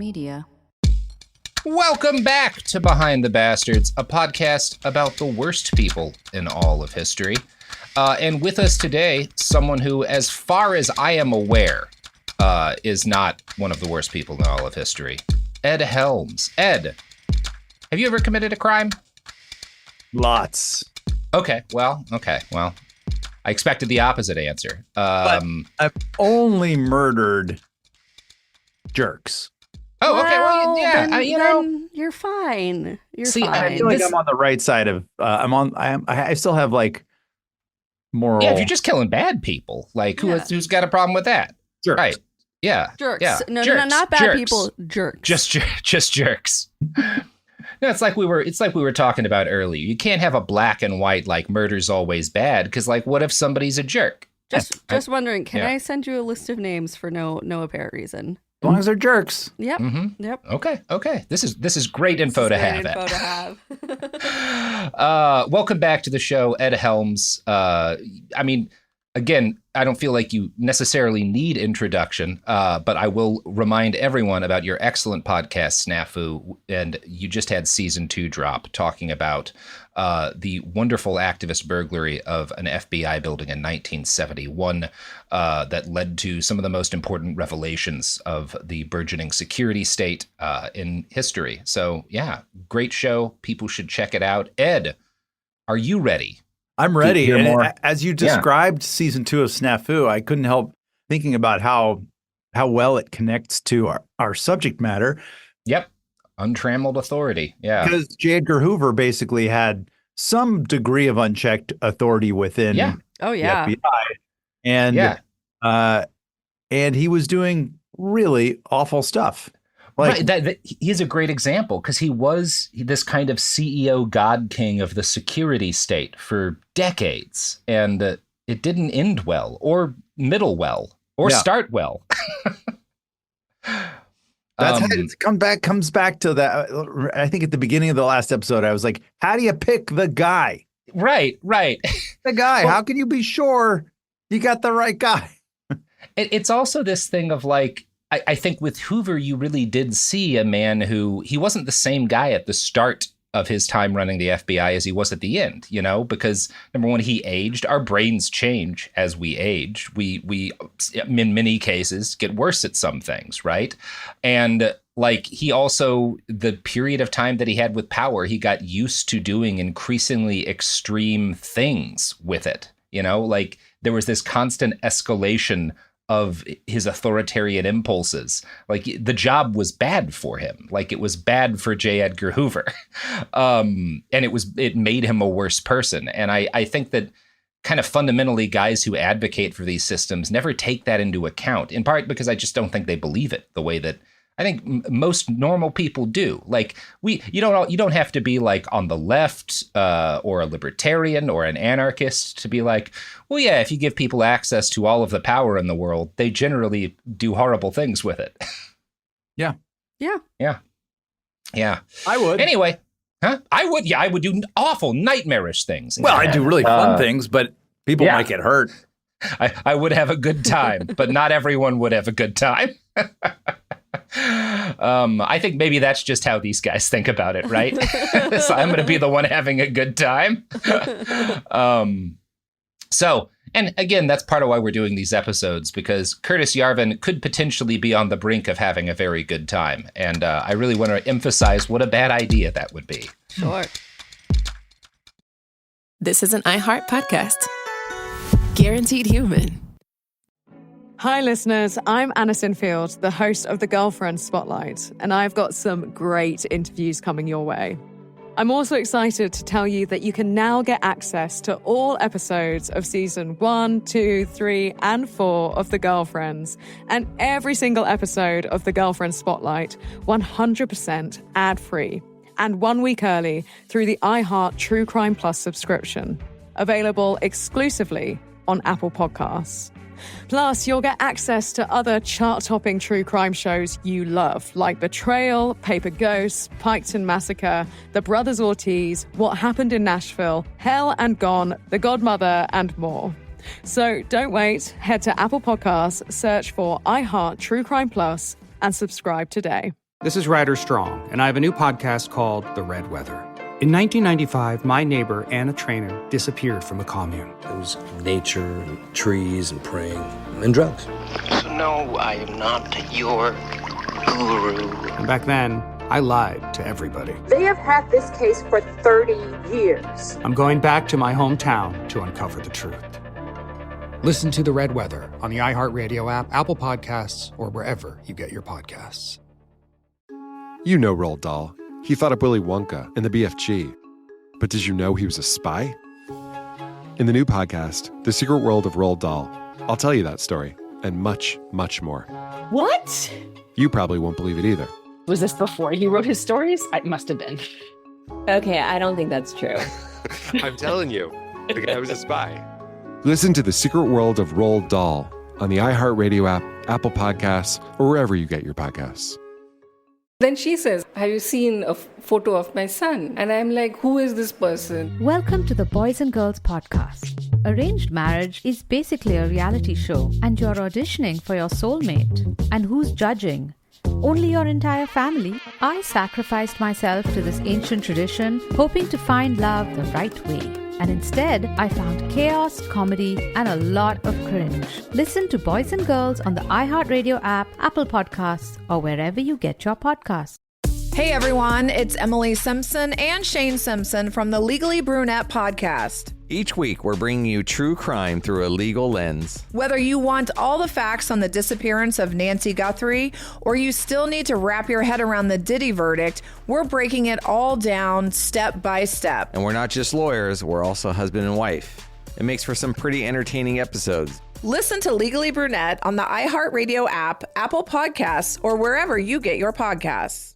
Media. Welcome back to Behind the Bastards, a podcast about the worst people in all of history. And with us today, someone who, as far as I am aware, is not one of the worst people in all of history. Ed Helms. Ed, have you ever committed a crime? Lots. Okay, well. I expected the opposite answer. But I've only murdered jerks. Oh, okay. Well, yeah. Then you're fine. Fine. I feel like I'm on the right side of. I still have like moral. Yeah, if you're just killing bad people, like who's got a problem with that? Jerks. Right. Yeah. Jerks. Yeah. No, jerks. no, not bad jerks. people. Jerks. Just jerks. No, it's like we were talking about earlier. You can't have a black and white like murder's always bad because like what if somebody's a jerk? Just wondering, can I send you a list of names for no apparent reason? As long as they're jerks. Yep. Mm-hmm. Yep. Okay. This is great info to have. Welcome back to the show, Ed Helms. Again, I don't feel like you necessarily need introduction, but I will remind everyone about your excellent podcast, Snafu. And you just had season 2 drop talking about the wonderful activist burglary of an FBI building in 1971 that led to some of the most important revelations of the burgeoning security state in history. So, yeah, great show. People should check it out. Ed, are you ready? I'm ready. And as you described season 2 of Snafu, I couldn't help thinking about how well it connects to our subject matter. Yep. Untrammeled authority. Yeah. Because J. Edgar Hoover basically had some degree of unchecked authority within the FBI. And he was doing really awful stuff. Right, that he's a great example because he was this kind of CEO god king of the security state for decades, and it didn't end well, or middle well, or start well. That's how it comes back to that. I think at the beginning of the last episode, I was like, "How do you pick the guy?" Right. The guy. Well, how can you be sure you got the right guy? It's also this thing of like. I think with Hoover, you really did see a man who he wasn't the same guy at the start of his time running the FBI as he was at the end, because number one, he aged. Our brains change as we age. We in many cases get worse at some things. Right. And like he also the period of time that he had with power, he got used to doing increasingly extreme things with it. Like there was this constant escalation of his authoritarian impulses. Like the job was bad for him. Like it was bad for J. Edgar Hoover. And it made him a worse person. And I think that kind of fundamentally guys who advocate for these systems never take that into account, in part because I just don't think they believe it the way that I think most normal people do. Like you don't have to be like on the left or a libertarian or an anarchist to be like, well, yeah, if you give people access to all of the power in the world, they generally do horrible things with it. Yeah. I would. Anyway, huh? I would. Yeah, I would do awful, nightmarish things. Well, I do really fun things, but people might get hurt. I would have a good time, but not everyone would have a good time. I think maybe that's just how these guys think about it, right? So I'm going to be the one having a good time. And again, that's part of why we're doing these episodes, because Curtis Yarvin could potentially be on the brink of having a very good time. And I really want to emphasize what a bad idea that would be. Sure. This is an iHeart podcast. Guaranteed human. Hi, listeners. I'm Anna Sinfield, the host of the Girlfriend Spotlight, and I've got some great interviews coming your way. I'm also excited to tell you that you can now get access to all episodes of season 1, 2, 3, and 4 of The Girlfriends, and every single episode of the Girlfriend Spotlight 100% ad-free, and 1 week early through the iHeart True Crime Plus subscription, available exclusively on Apple Podcasts. Plus, you'll get access to other chart-topping true crime shows you love, like Betrayal, Paper Ghosts, Piketon Massacre, The Brothers Ortiz, What Happened in Nashville, Hell and Gone, The Godmother, and more. So don't wait. Head to Apple Podcasts, search for iHeart True Crime Plus, and subscribe today. This is Ryder Strong, and I have a new podcast called The Red Weather. In 1995, my neighbor, Anna Trainer, disappeared from a commune. It was nature and trees and praying and drugs. So no, I am not your guru. And back then, I lied to everybody. They have had this case for 30 years. I'm going back to my hometown to uncover the truth. Listen to The Red Weather on the iHeartRadio app, Apple Podcasts, or wherever you get your podcasts. You know Roald Dahl. He thought up Willy Wonka and the BFG. But did you know he was a spy? In the new podcast, The Secret World of Roald Dahl, I'll tell you that story and much, much more. What? You probably won't believe it either. Was this before he wrote his stories? It must have been. Okay, I don't think that's true. I'm telling you, the guy was a spy. Listen to The Secret World of Roald Dahl on the iHeartRadio app, Apple Podcasts, or wherever you get your podcasts. Then she says, have you seen a photo of my son? And I'm like, who is this person? Welcome to the Boys and Girls Podcast. Arranged marriage is basically a reality show, and you're auditioning for your soulmate. And who's judging? Only your entire family. I sacrificed myself to this ancient tradition, hoping to find love the right way. And instead, I found chaos, comedy, and a lot of cringe. Listen to Boys and Girls on the iHeartRadio app, Apple Podcasts, or wherever you get your podcasts. Hey everyone, it's Emily Simpson and Shane Simpson from the Legally Brunette podcast. Each week, we're bringing you true crime through a legal lens. Whether you want all the facts on the disappearance of Nancy Guthrie, or you still need to wrap your head around the Diddy verdict, we're breaking it all down step by step. And we're not just lawyers, we're also husband and wife. It makes for some pretty entertaining episodes. Listen to Legally Brunette on the iHeartRadio app, Apple Podcasts, or wherever you get your podcasts.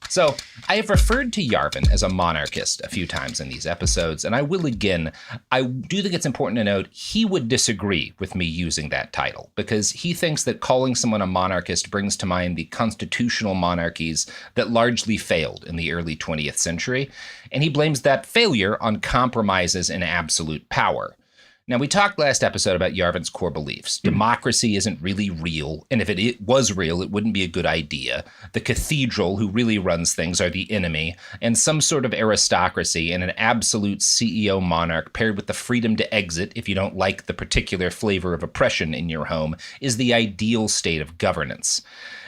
So I have referred to Yarvin as a monarchist a few times in these episodes, and I will again. I do think it's important to note he would disagree with me using that title because he thinks that calling someone a monarchist brings to mind the constitutional monarchies that largely failed in the early 20th century, and he blames that failure on compromises in absolute power. Now, we talked last episode about Yarvin's core beliefs. Democracy isn't really real, and if it was real, it wouldn't be a good idea. The cathedral, who really runs things, are the enemy, and some sort of aristocracy and an absolute CEO monarch paired with the freedom to exit if you don't like the particular flavor of oppression in your home is the ideal state of governance.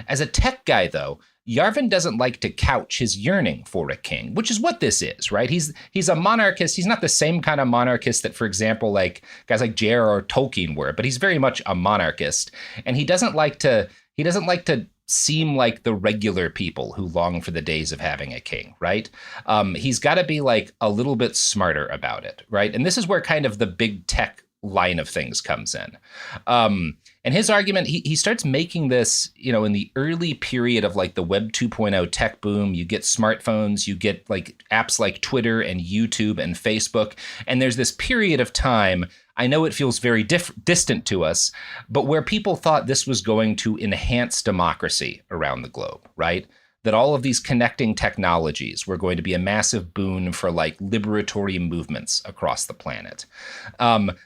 As a tech guy, though, Yarvin doesn't like to couch his yearning for a king, which is what this is, right? He's a monarchist. He's not the same kind of monarchist that, for example, like guys like J.R.R. Tolkien were, but he's very much a monarchist. And he doesn't like to seem like the regular people who long for the days of having a king, right? He's got to be like a little bit smarter about it, right? And this is where kind of the big tech line of things comes in. And his argument, he starts making this, in the early period of like the Web 2.0 tech boom. You get smartphones, you get like apps like Twitter and YouTube and Facebook. And there's this period of time, I know it feels very distant to us, but where people thought this was going to enhance democracy around the globe, right? That all of these connecting technologies were going to be a massive boon for like liberatory movements across the planet.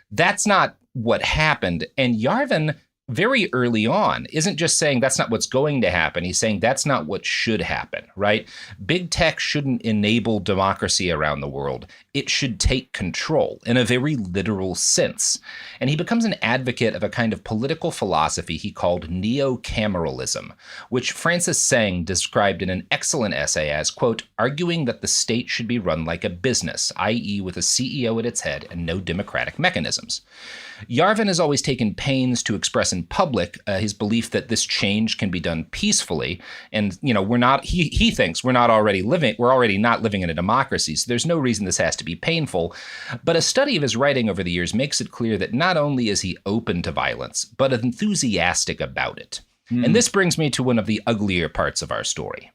That's not what happened. And Yarvin, very early on, isn't just saying that's not what's going to happen. He's saying that's not what should happen, right? Big tech shouldn't enable democracy around the world. It should take control in a very literal sense. And he becomes an advocate of a kind of political philosophy he called neo-cameralism, which Francis Tsang described in an excellent essay as, quote, arguing that the state should be run like a business, i.e. with a CEO at its head and no democratic mechanisms. Yarvin has always taken pains to express in public his belief that this change can be done peacefully. And, he thinks we're already not living in a democracy, so there's no reason this has to be painful. But a study of his writing over the years makes it clear that not only is he open to violence, but enthusiastic about it. And this brings me to one of the uglier parts of our story.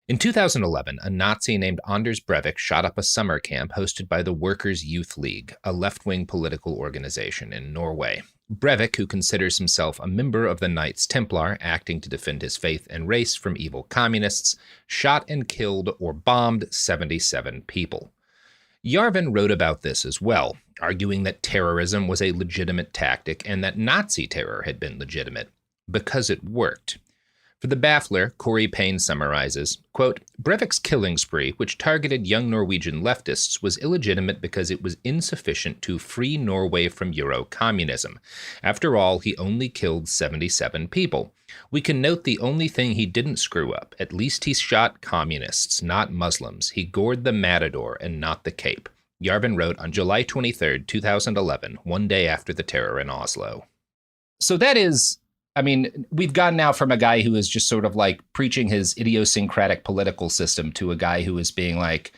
In 2011, a Nazi named Anders Breivik shot up a summer camp hosted by the Workers' Youth League, a left-wing political organization in Norway. Breivik, who considers himself a member of the Knights Templar acting to defend his faith and race from evil communists, shot and killed or bombed 77 people. Yarvin wrote about this as well, arguing that terrorism was a legitimate tactic and that Nazi terror had been legitimate because it worked. For The Baffler, Corey Payne summarizes, quote, Breivik's killing spree, which targeted young Norwegian leftists, was illegitimate because it was insufficient to free Norway from Euro-communism. After all, he only killed 77 people. We can note the only thing he didn't screw up. At least he shot communists, not Muslims. He gored the Matador and not the Cape. Yarvin wrote on July 23, 2011, one day after the terror in Oslo. So that is... I mean, we've gone now from a guy who is just sort of like preaching his idiosyncratic political system to a guy who is being like,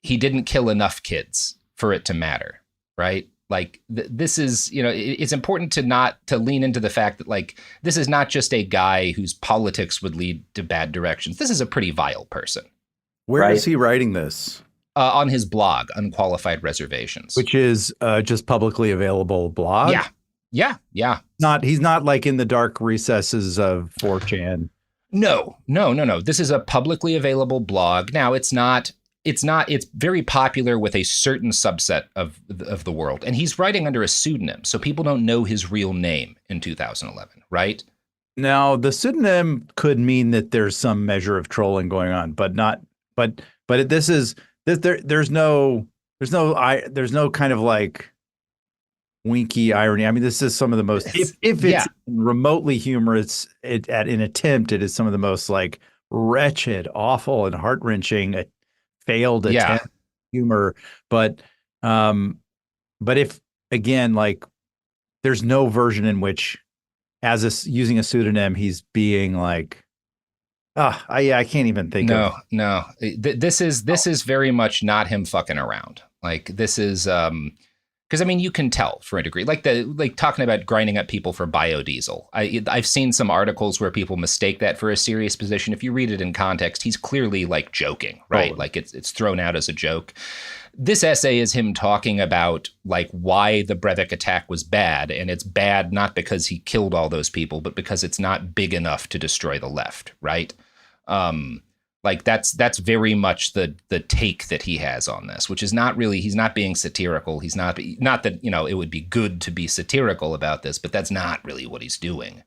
he didn't kill enough kids for it to matter, right? Like this is, you know, it's important to lean into the fact that like, this is not just a guy whose politics would lead to bad directions. This is a pretty vile person. Where is he writing this? On his blog, Unqualified Reservations. Which is just publicly available blog? Yeah. Yeah. He's not like in the dark recesses of 4chan. No. This is a publicly available blog. Now it's very popular with a certain subset of the world. And he's writing under a pseudonym. So people don't know his real name in 2011, right? Now the pseudonym could mean that there's some measure of trolling going on, but there's no kind of like winky irony. I mean, this is some of the most, if it's remotely humorous in attempt, it is some of the most like wretched, awful, and heart-wrenching failed attempt humor. But if again, like, there's no version in which, using a pseudonym, he's being like, I can't even think of. No. This is very much not him fucking around. Like, this is because I mean, you can tell for a degree, like talking about grinding up people for biodiesel. I've seen some articles where people mistake that for a serious position. If you read it in context, he's clearly like joking, right? Oh. Like it's thrown out as a joke. This essay is him talking about like why the Breivik attack was bad, and it's bad not because he killed all those people, but because it's not big enough to destroy the left, right? Like that's very much the take that he has on this, which is not really, he's not being satirical. He's not that, you know, it would be good to be satirical about this, but that's not really what he's doing.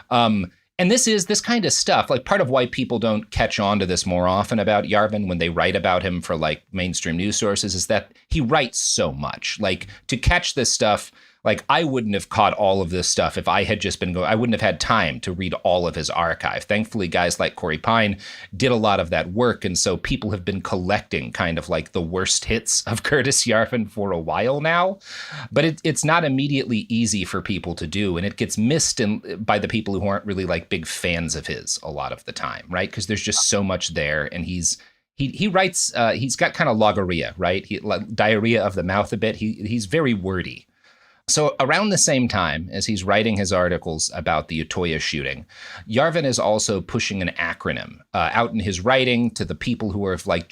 And this kind of stuff, like part of why people don't catch on to this more often about Yarvin when they write about him for like mainstream news sources is that he writes so much. Like to catch this stuff, like I wouldn't have caught all of this stuff if I had just been I wouldn't have had time to read all of his archive. Thankfully, guys like Corey Pine did a lot of that work. And so people have been collecting kind of like the worst hits of Curtis Yarvin for a while now. But it's not immediately easy for people to do. And it gets missed by the people who aren't really like big fans of his a lot of the time, right? Because there's just so much there. And he writes, he's got kind of logorrhea, right? Diarrhea of the mouth a bit. He's very wordy. So around the same time as he's writing his articles about the Utoya shooting, Yarvin is also pushing an acronym out in his writing to the people who have like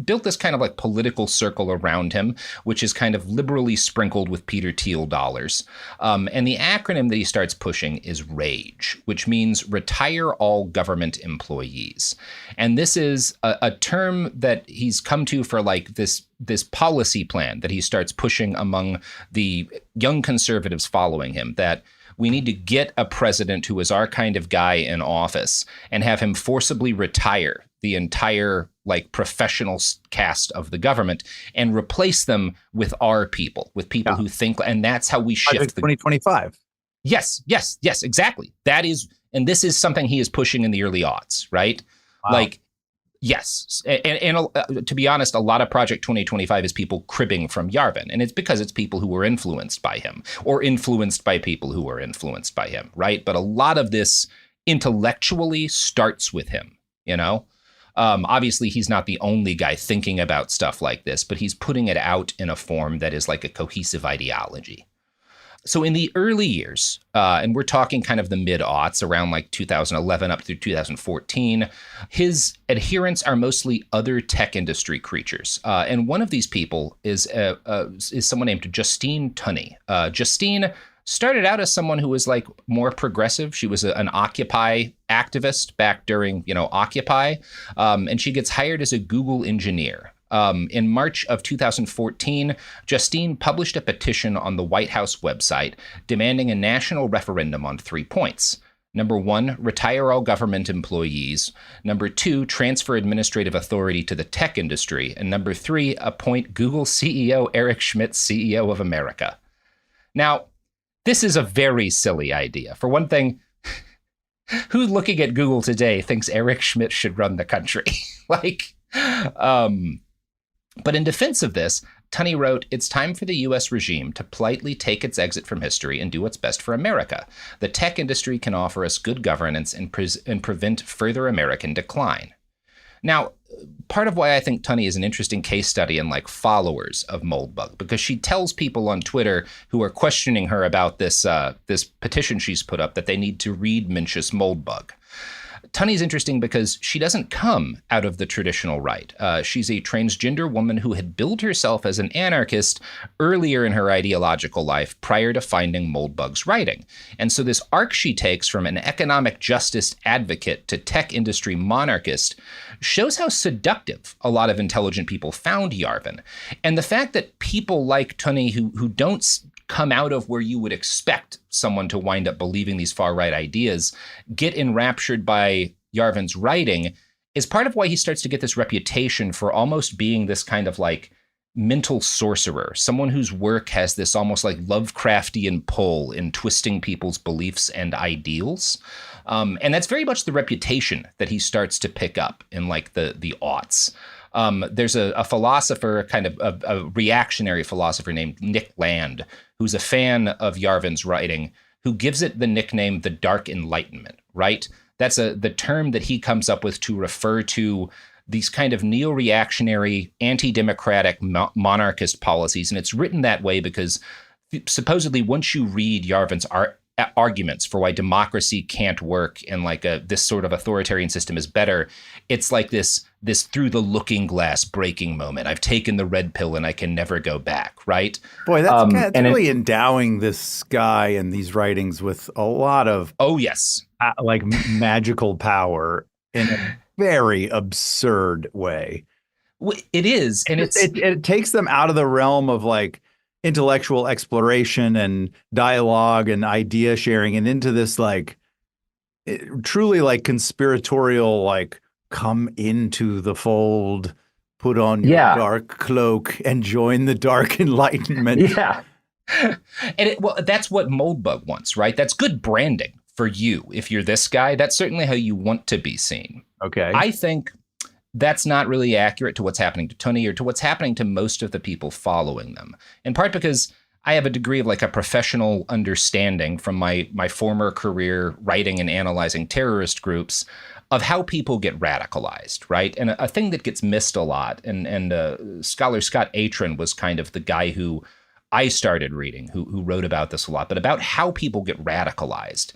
built this kind of like political circle around him, which is kind of liberally sprinkled with Peter Thiel dollars. And the acronym that he starts pushing is RAGE, which means Retire All Government Employees. And this is a term that he's come to for like this policy plan that he starts pushing among the young conservatives following him, that we need to get a president who is our kind of guy in office and have him forcibly retire the entire like professional cast of the government and replace them with our people, with people who think, and that's how we shift 2025. Yes, exactly. That is, and this is something he is pushing in the early aughts, right? Wow. Like, yes. And to be honest, a lot of Project 2025 is people cribbing from Yarvin. And it's because it's people who were influenced by him or influenced by people who were influenced by him, right? But a lot of this intellectually starts with him, you know? Obviously, he's not the only guy thinking about stuff like this, but he's putting it out in a form that is like a cohesive ideology. So in the early years, and we're talking kind of the mid-aughts, around like 2011 up through 2014, his adherents are mostly other tech industry creatures. And one of these people is someone named Justine Tunney. Justine started out as someone who was like more progressive. She was an Occupy activist back during, Occupy. And she gets hired as a Google engineer. In March of 2014, Justine published a petition on the White House website demanding a national referendum on 3 points. Number 1, retire all government employees. Number 2, transfer administrative authority to the tech industry. And number 3, appoint Google CEO Eric Schmidt CEO of America. Now, this is a very silly idea. For one thing, who looking at Google today thinks Eric Schmidt should run the country? But in defense of this, Tunney wrote, "It's time for the U.S. regime to politely take its exit from history and do what's best for America. The tech industry can offer us good governance and prevent further American decline." Now, part of why I think Tunney is an interesting case study in like followers of Moldbug, because she tells people on Twitter who are questioning her about this petition she's put up that they need to read Mencius Moldbug. Tunney's interesting because she doesn't come out of the traditional right. She's a transgender woman who had billed herself as an anarchist earlier in her ideological life prior to finding Moldbug's writing. And so this arc she takes from an economic justice advocate to tech industry monarchist shows how seductive a lot of intelligent people found Yarvin. And the fact that people like Tunney who don't come out of where you would expect someone to wind up believing these far-right ideas get enraptured by Yarvin's writing is part of why he starts to get this reputation for almost being this kind of like mental sorcerer, someone whose work has this almost like Lovecraftian pull in twisting people's beliefs and ideals. And that's very much the reputation that he starts to pick up in like the aughts. There's a philosopher, kind of a reactionary philosopher named Nick Land, who's a fan of Yarvin's writing, who gives it the nickname the Dark Enlightenment, right? That's the term that he comes up with to refer to these kind of neo-reactionary, anti-democratic monarchist policies. And it's written that way because supposedly once you read Yarvin's arguments for why democracy can't work and like this sort of authoritarian system is better, it's like this through the looking glass breaking moment. I've taken the red pill and I can never go back, right? Boy, that's really endowing this guy and these writings with a lot of like magical power in a very absurd way. It is, and it takes them out of the realm of like intellectual exploration and dialogue and idea sharing and into this like truly like conspiratorial, like come into the fold, put on your dark cloak and join the Dark Enlightenment. Yeah. And that's what Moldbug wants, right? That's good branding for you. If you're this guy, that's certainly how you want to be seen. Okay. I think that's not really accurate to what's happening to Tunney or to what's happening to most of the people following them. In part because I have a degree of like a professional understanding from my former career writing and analyzing terrorist groups of how people get radicalized, right? And a thing that gets missed a lot, and scholar Scott Atran was kind of the guy who I started reading, who wrote about this a lot, but about how people get radicalized.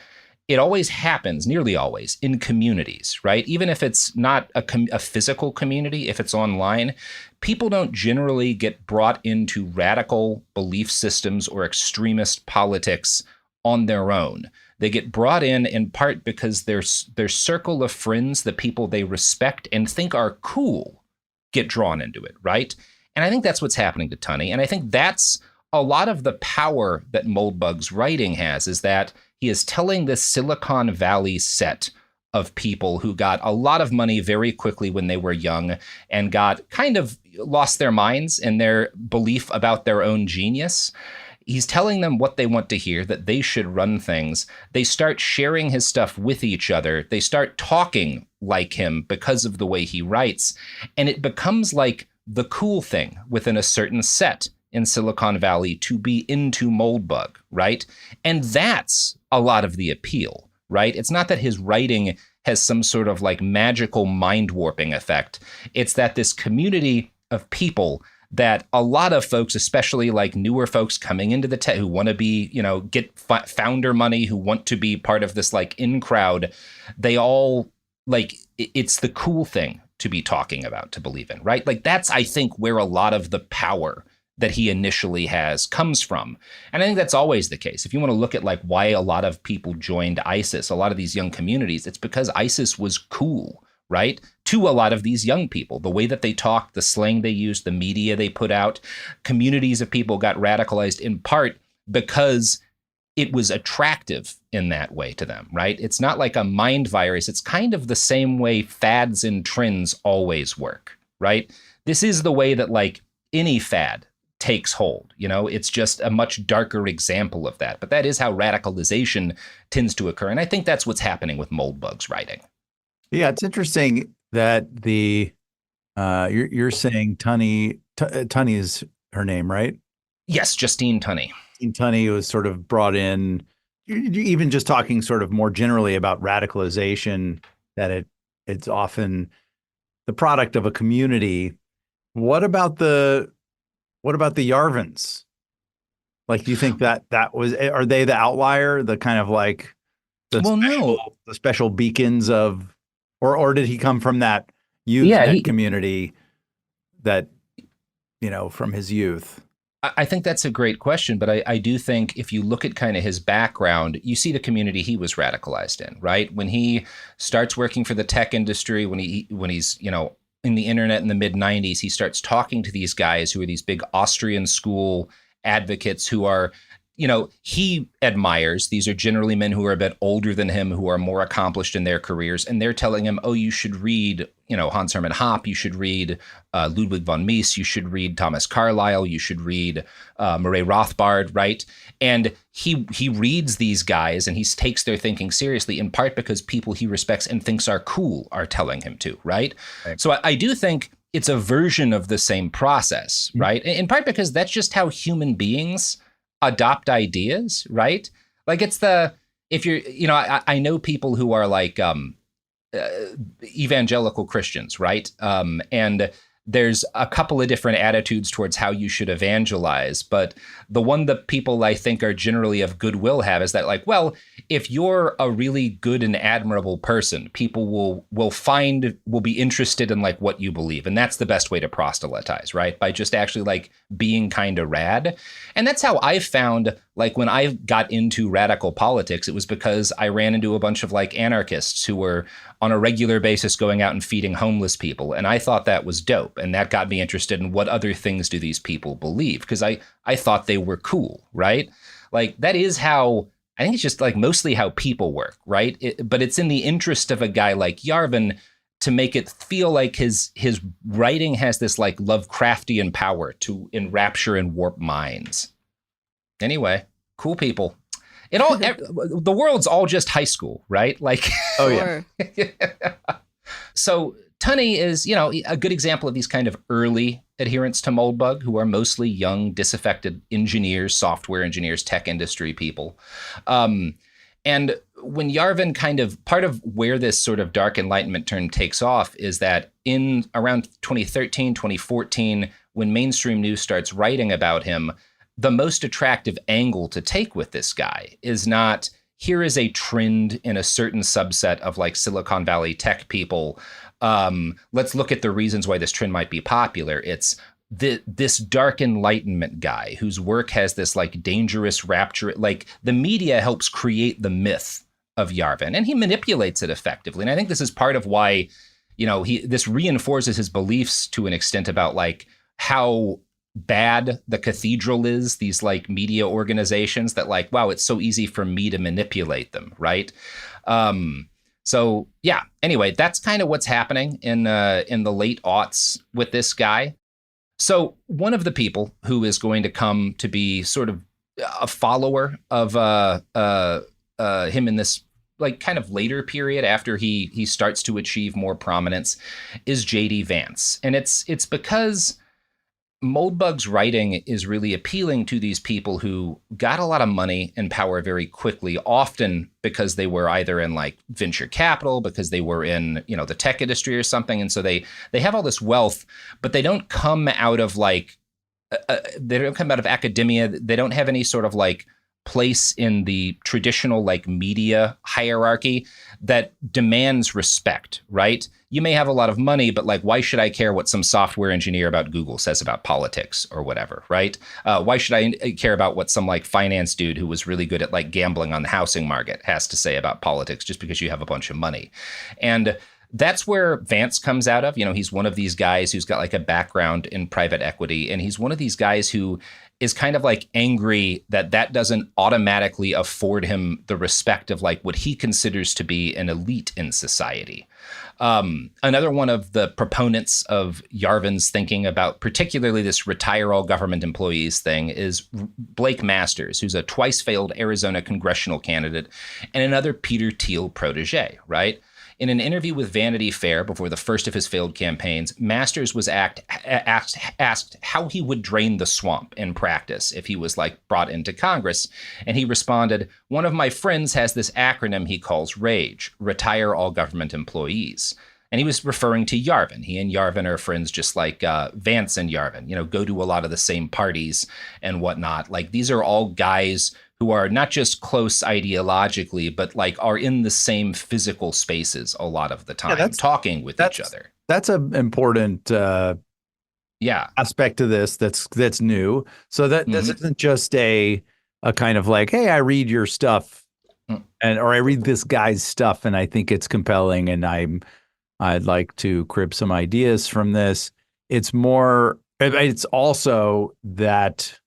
It always happens, nearly always, in communities, right? Even if it's not a physical community, if it's online, people don't generally get brought into radical belief systems or extremist politics on their own. They get brought in part because their circle of friends, the people they respect and think are cool, get drawn into it, right? And I think that's what's happening to Tunney. And I think that's a lot of the power that Moldbug's writing has, is that he is telling this Silicon Valley set of people who got a lot of money very quickly when they were young and got kind of lost their minds in their belief about their own genius. He's telling them what they want to hear, that they should run things. They start sharing his stuff with each other. They start talking like him because of the way he writes. And it becomes like the cool thing within a certain set in Silicon Valley to be into Moldbug, right? And that's a lot of the appeal, right? It's not that his writing has some sort of like magical mind warping effect. It's that this community of people that a lot of folks, especially like newer folks coming into the tech who want to be, get founder money, who want to be part of this like in crowd, they all like, it's the cool thing to be talking about, to believe in, right? Like that's, I think, where a lot of the power that he initially has comes from. And I think that's always the case. If you want to look at like why a lot of people joined ISIS, a lot of these young communities, it's because ISIS was cool, right? To a lot of these young people, the way that they talked, the slang they used, the media they put out, communities of people got radicalized in part because it was attractive in that way to them, right? It's not like a mind virus. It's kind of the same way fads and trends always work, right? This is the way that like any fad takes hold. It's just a much darker example of that. But that is how radicalization tends to occur. And I think that's what's happening with Moldbug's writing. Yeah, it's interesting that you're saying Tunney is her name, right? Yes, Justine Tunney. Justine Tunney was sort of brought in, even just talking sort of more generally about radicalization, that it's often the product of a community. What about the Yarvins? Like, do you think that are they the outlier, the kind of like the special beacons of, or did he come from that youth community that, from his youth? I think that's a great question, but I do think if you look at kind of his background, you see the community he was radicalized in, right? When he starts working for the tech industry, when he's in the internet in the mid-90s, he starts talking to these guys who are these big Austrian school advocates who are, he admires. These are generally men who are a bit older than him, who are more accomplished in their careers. And they're telling him, oh, you should read, Hans Hermann Hoppe, you should read Ludwig von Mises, you should read Thomas Carlyle, you should read Murray Rothbard, right? And he reads these guys and he takes their thinking seriously, in part because people he respects and thinks are cool are telling him to, right? So I do think it's a version of the same process, right? In part because that's just how human beings adopt ideas, right? Like if you're, I know people who are like evangelical Christians, right? And there's a couple of different attitudes towards how you should evangelize, but the one that people I think are generally of goodwill have is that like, well, if you're a really good and admirable person, people will be interested in like what you believe. And that's the best way to proselytize, right? By just actually like being kind of rad. And that's how I found, like when I got into radical politics, it was because I ran into a bunch of like anarchists who were on a regular basis going out and feeding homeless people. And I thought that was dope. And that got me interested in what other things do these people believe? Because I thought they were cool, right? Like that is how, I think it's just like mostly how people work, right? But it's in the interest of a guy like Yarvin to make it feel like his writing has this like Lovecraftian power to enrapture and warp minds. Anyway, cool people. The world's all just high school, right? Like, oh yeah. So Tunney is, a good example of these kind of early adherents to Moldbug, who are mostly young, disaffected engineers, software engineers, tech industry people. And when Yarvin part of where this sort of dark enlightenment turn takes off is that in around 2013, 2014, when mainstream news starts writing about him, the most attractive angle to take with this guy is not, here is a trend in a certain subset of like Silicon Valley tech people. Let's look at the reasons why this trend might be popular. It's this dark enlightenment guy whose work has this like dangerous rapture. Like the media helps create the myth of Yarvin and he manipulates it effectively. And I think this is part of why, this reinforces his beliefs to an extent about like how bad the cathedral is, these like media organizations that like, wow, it's so easy for me to manipulate them, right? So yeah, anyway, that's kind of what's happening in the late aughts with this guy. So one of the people who is going to come to be sort of a follower of him in this like kind of later period after he starts to achieve more prominence is J.D. Vance. And it's because Moldbug's writing is really appealing to these people who got a lot of money and power very quickly, often because they were either in like venture capital, because they were in, the tech industry or something. And so they have all this wealth, but they don't come out of like, they don't come out of academia. They don't have any sort of like place in the traditional like media hierarchy that demands respect, right? You may have a lot of money, but like, why should I care what some software engineer about Google says about politics or whatever, right? Why should I care about what some like finance dude who was really good at like gambling on the housing market has to say about politics just because you have a bunch of money? And that's where Vance comes out of. He's one of these guys who's got like a background in private equity. And he's one of these guys who is kind of like angry that doesn't automatically afford him the respect of like what he considers to be an elite in society. Another one of the proponents of Yarvin's thinking about particularly this retire all government employees thing is Blake Masters, who's a twice failed Arizona congressional candidate and another Peter Thiel protege, right? In an interview with Vanity Fair before the first of his failed campaigns, Masters was asked how he would drain the swamp in practice if he was like brought into Congress. And he responded, "One of my friends has this acronym he calls RAGE, Retire All Government Employees." And he was referring to Yarvin. He and Yarvin are friends just like Vance and Yarvin, go to a lot of the same parties and whatnot. Like these are all guys who are not just close ideologically, but like are in the same physical spaces a lot of the time, talking with each other. That's an important aspect to this that's new. So that this isn't just a kind of like, hey, I read your stuff or I read this guy's stuff and I think it's compelling and I'd like to crib some ideas from this. It's also that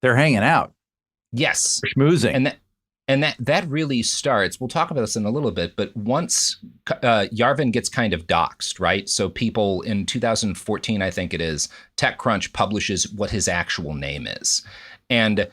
they're hanging out. Yes. Schmoozing. And that really starts, we'll talk about this in a little bit, but once Yarvin gets kind of doxxed, right? So people in 2014, I think it is, TechCrunch publishes what his actual name is. And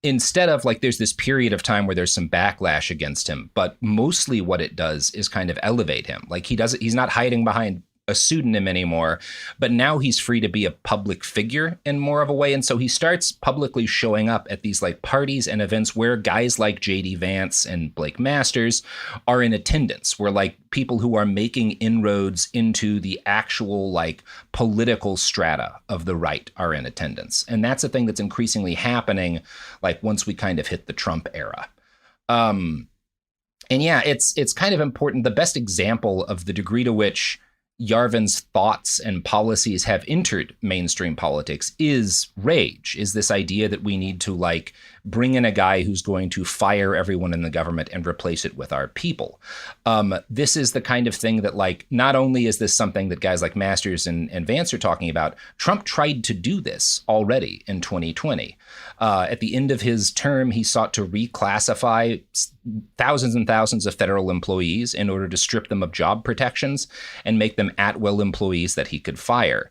instead of like, there's this period of time where there's some backlash against him, but mostly what it does is kind of elevate him. Like he's not hiding behind a pseudonym anymore, but now he's free to be a public figure in more of a way. And so he starts publicly showing up at these like parties and events where guys like JD Vance and Blake Masters are in attendance, where like people who are making inroads into the actual like political strata of the right are in attendance. And that's a thing that's increasingly happening like once we kind of hit the Trump era. And yeah, it's kind of important. The best example of the degree to which Yarvin's thoughts and policies have entered mainstream politics is RAGE, is this idea that we need to like bring in a guy who's going to fire everyone in the government and replace it with our people. This is the kind of thing that like, not only is this something that guys like Masters and Vance are talking about, Trump tried to do this already in 2020. At the end of his term, he sought to reclassify thousands and thousands of federal employees in order to strip them of job protections and make them at-will employees that he could fire.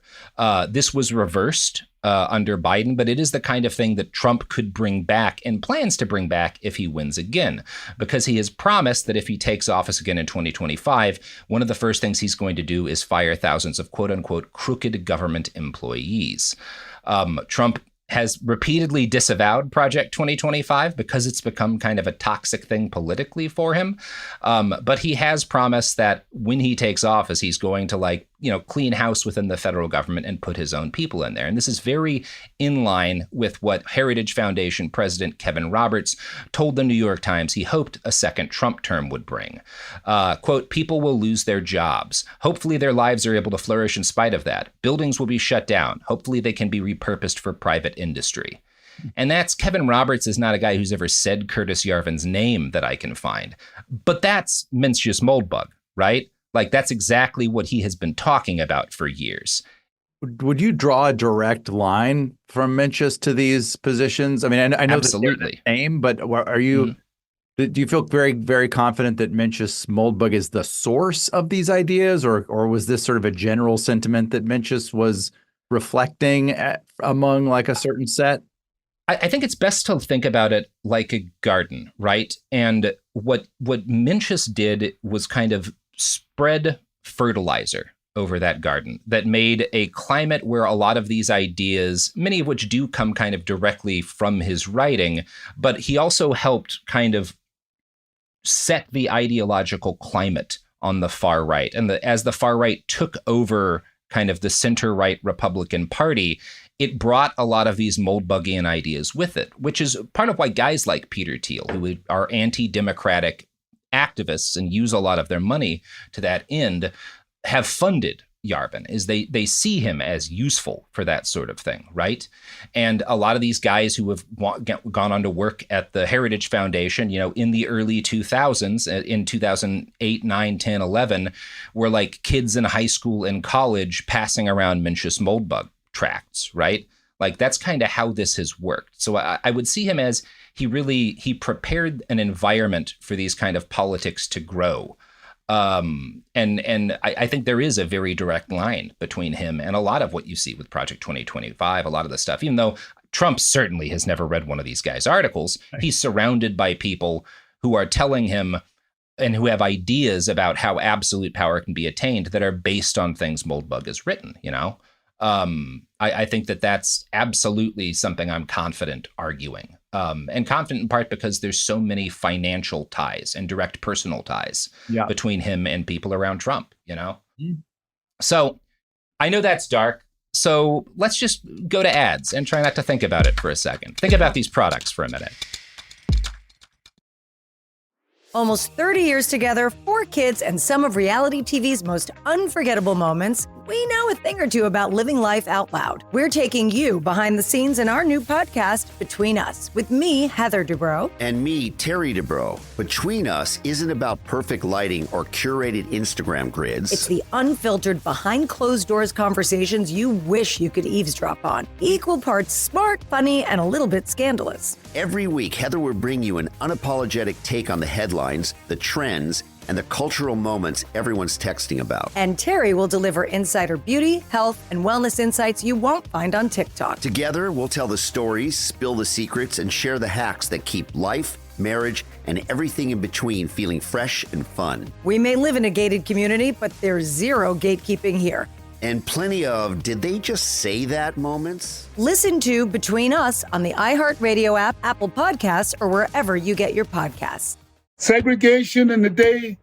This was reversed under Biden, but it is the kind of thing that Trump could bring back and plans to bring back if he wins again, because he has promised that if he takes office again in 2025, one of the first things he's going to do is fire thousands of quote unquote crooked government employees. Trump has repeatedly disavowed Project 2025 because it's become kind of a toxic thing politically for him. But he has promised that when he takes office, he's going to like, clean house within the federal government and put his own people in there. And this is very in line with what Heritage Foundation President Kevin Roberts told the New York Times he hoped a second Trump term would bring. Quote, people will lose their jobs. Hopefully their lives are able to flourish in spite of that. Buildings will be shut down. Hopefully they can be repurposed for private industry. And that's Kevin Roberts is not a guy who's ever said Curtis Yarvin's name that I can find. But that's Mencius Moldbug, right? Like that's exactly what he has been talking about for years. Would you draw a direct line from Mencius to these positions? I mean, I know absolutely the name, but are you? Do you feel very, very confident that Mencius Moldbug is the source of these ideas, or was this sort of a general sentiment that Mencius was reflecting among like a certain set? I think it's best to think about it like a garden, right? And what Mencius did was kind of spread fertilizer over that garden that made a climate where a lot of these ideas, many of which do come kind of directly from his writing, but he also helped kind of set the ideological climate on the far right. And as the far right took over kind of the center-right Republican Party, it brought a lot of these Moldbugian ideas with it, which is part of why guys like Peter Thiel, who are anti-democratic activists and use a lot of their money to that end, have funded Yarvin, is they see him as useful for that sort of thing, right? And a lot of these guys who have gone on to work at the Heritage Foundation, in the early 2000s, in 2008, 9, 10, 11, were like kids in high school and college passing around Mencius Moldbug tracts, right? Like, that's kind of how this has worked. So I would see him as he prepared an environment for these kind of politics to grow. And I think there is a very direct line between him and a lot of what you see with Project 2025, a lot of the stuff, even though Trump certainly has never read one of these guys' articles. Right. He's surrounded by people who are telling him and who have ideas about how absolute power can be attained that are based on things Moldbug has written, you know? I think that that's absolutely something I'm confident arguing. And confident in part because there's so many financial ties and direct personal ties between him and people around Trump, you know? Mm. So I know that's dark. So let's just go to ads and try not to think about it for a second. Think about these products for a minute. Almost 30 years together, 4 kids, and some of reality TV's most unforgettable moments, we know a thing or two about living life out loud. We're taking you behind the scenes in our new podcast, Between Us, with me, Heather Dubrow. And me, Terry Dubrow. Between Us isn't about perfect lighting or curated Instagram grids. It's the unfiltered, behind-closed-doors conversations you wish you could eavesdrop on. Equal parts smart, funny, and a little bit scandalous. Every week, Heather will bring you an unapologetic take on the headlines, the trends, and the cultural moments everyone's texting about. And Terry will deliver insider beauty, health, and wellness insights you won't find on TikTok. Together, we'll tell the stories, spill the secrets, and share the hacks that keep life, marriage, and everything in between feeling fresh and fun. We may live in a gated community, but there's zero gatekeeping here. And plenty of did they just say that moments? Listen to Between Us on the iHeartRadio app, Apple Podcasts, or wherever you get your podcasts. Segregation in the day,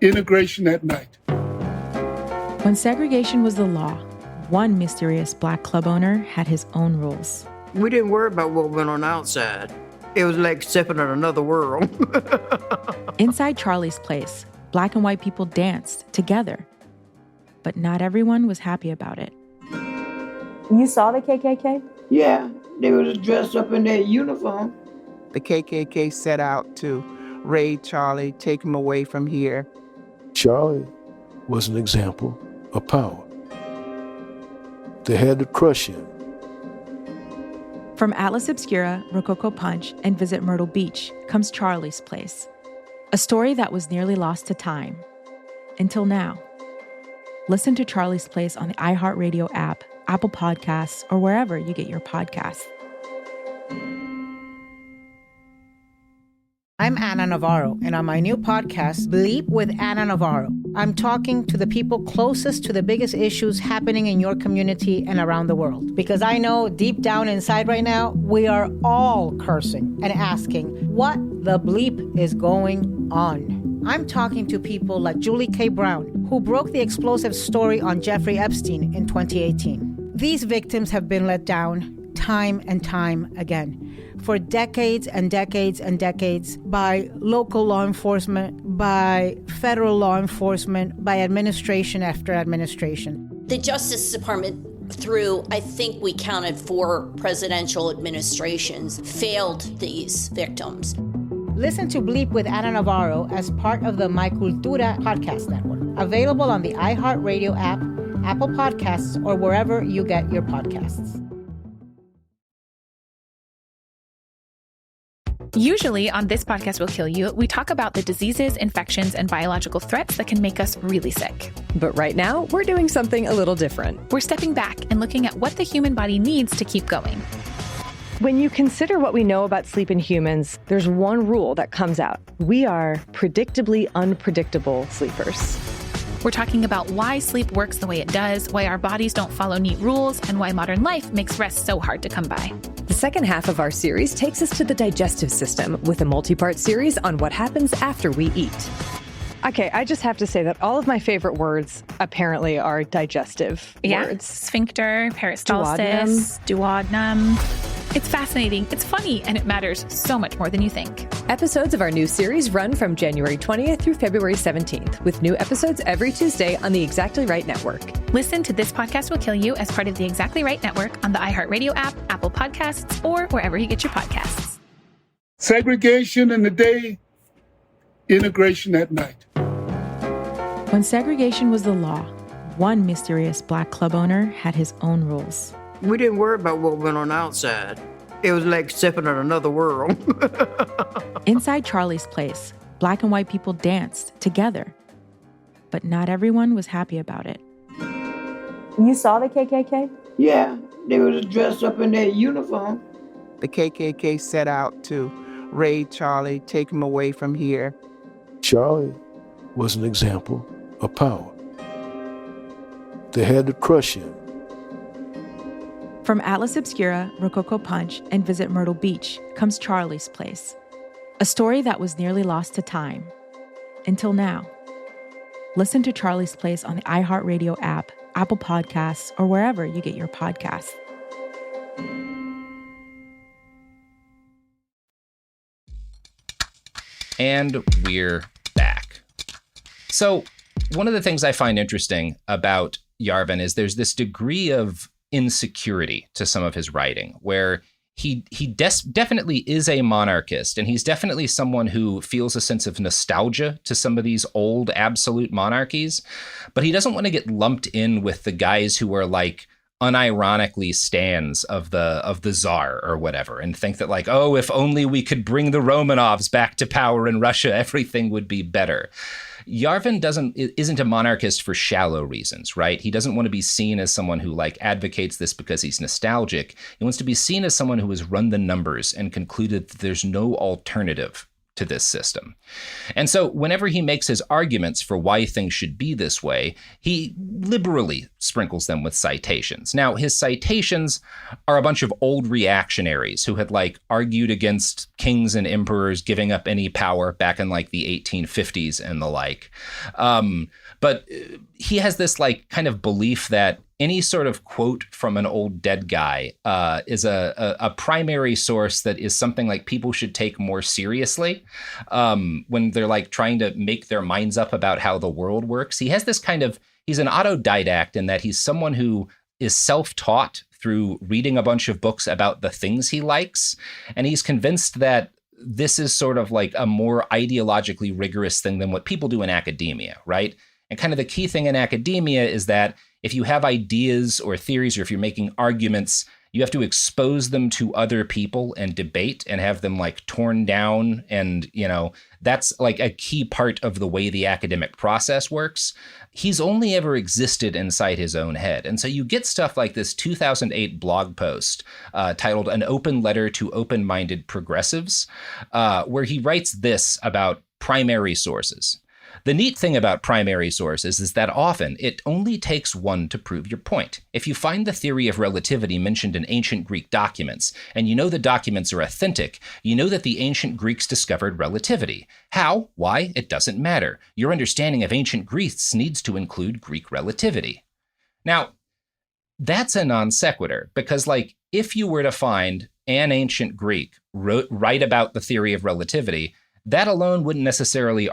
integration at night. When segregation was the law, one mysterious Black club owner had his own rules. We didn't worry about what went on outside. It was like stepping in another world. Inside Charlie's Place, Black and white people danced together. But not everyone was happy about it. You saw the KKK? Yeah, they was dressed up in their uniform. The KKK set out to raid Charlie, take him away from here. Charlie was an example of power. They had to crush him. From Atlas Obscura, Rococo Punch, and Visit Myrtle Beach comes Charlie's Place, a story that was nearly lost to time. Until now. Listen to Charlie's Place on the iHeartRadio app, Apple Podcasts, or wherever you get your podcasts. I'm Anna Navarro, and on my new podcast, Bleep with Anna Navarro, I'm talking to the people closest to the biggest issues happening in your community and around the world. Because I know deep down inside right now, we are all cursing and asking, what the bleep is going on? I'm talking to people like Julie K. Brown, who broke the explosive story on Jeffrey Epstein in 2018. These victims have been let down time and time again for decades and decades and decades by local law enforcement, by federal law enforcement, by administration after administration. The Justice Department, through, I think we counted 4 presidential administrations, failed these victims. Listen to Bleep with Anna Navarro as part of the My Cultura podcast network, available on the iHeartRadio app, Apple Podcasts, or wherever you get your podcasts. Usually on This Podcast Will Kill You, we talk about the diseases, infections, and biological threats that can make us really sick. But right now, we're doing something a little different. We're stepping back and looking at what the human body needs to keep going. When you consider what we know about sleep in humans, there's one rule that comes out. We are predictably unpredictable sleepers. We're talking about why sleep works the way it does, why our bodies don't follow neat rules, and why modern life makes rest so hard to come by. The second half of our series takes us to the digestive system with a multi-part series on what happens after we eat. Okay, I just have to say that all of my favorite words apparently are digestive words. Sphincter, peristalsis, duodenum. It's fascinating, it's funny, and it matters so much more than you think. Episodes of our new series run from January 20th through February 17th, with new episodes every Tuesday on the Exactly Right Network. Listen to This Podcast Will Kill You as part of the Exactly Right Network on the iHeartRadio app, Apple Podcasts, or wherever you get your podcasts. Segregation in the day, integration at night. When segregation was the law, one mysterious Black club owner had his own rules. We didn't worry about what went on outside. It was like stepping in another world. Inside Charlie's place, Black and white people danced together. But not everyone was happy about it. You saw the KKK? Yeah, they was dressed up in their uniform. The KKK set out to raid Charlie, take him away from here. Charlie was an example of power. They had to crush him. From Atlas Obscura, Rococo Punch, and Visit Myrtle Beach comes Charlie's Place, a story that was nearly lost to time. Until now. Listen to Charlie's Place on the iHeartRadio app, Apple Podcasts, or wherever you get your podcasts. And we're back. So one of the things I find interesting about Yarvin is there's this degree of insecurity to some of his writing where he definitely is a monarchist, and he's definitely someone who feels a sense of nostalgia to some of these old absolute monarchies, but he doesn't want to get lumped in with the guys who are like unironically stands of the Tsar or whatever, and think that like, oh, if only we could bring the Romanovs back to power in Russia, everything would be better. Yarvin isn't a monarchist for shallow reasons, right? He doesn't want to be seen as someone who like advocates this because he's nostalgic. He wants to be seen as someone who has run the numbers and concluded that there's no alternative to this system. And so whenever he makes his arguments for why things should be this way, he liberally sprinkles them with citations. Now, his citations are a bunch of old reactionaries who had like argued against kings and emperors giving up any power back in like the 1850s and the like. But he has this like kind of belief that any sort of quote from an old dead guy is a primary source that is something like people should take more seriously when they're like trying to make their minds up about how the world works. He has this kind of, he's an autodidact in that he's someone who is self-taught through reading a bunch of books about the things he likes. And he's convinced that this is sort of like a more ideologically rigorous thing than what people do in academia, right? And kind of the key thing in academia is that if you have ideas or theories, or if you're making arguments, you have to expose them to other people and debate and have them like torn down. And, you know, that's like a key part of the way the academic process works. He's only ever existed inside his own head. And so you get stuff like this 2008 blog post titled An Open Letter to Open-Minded Progressives, where he writes this about primary sources. The neat thing about primary sources is that often it only takes one to prove your point. If you find the theory of relativity mentioned in ancient Greek documents, and you know the documents are authentic, you know that the ancient Greeks discovered relativity. How? Why? It doesn't matter. Your understanding of ancient Greece needs to include Greek relativity. Now, that's a non sequitur, because like if you were to find an ancient Greek write about the theory of relativity, that alone wouldn't necessarily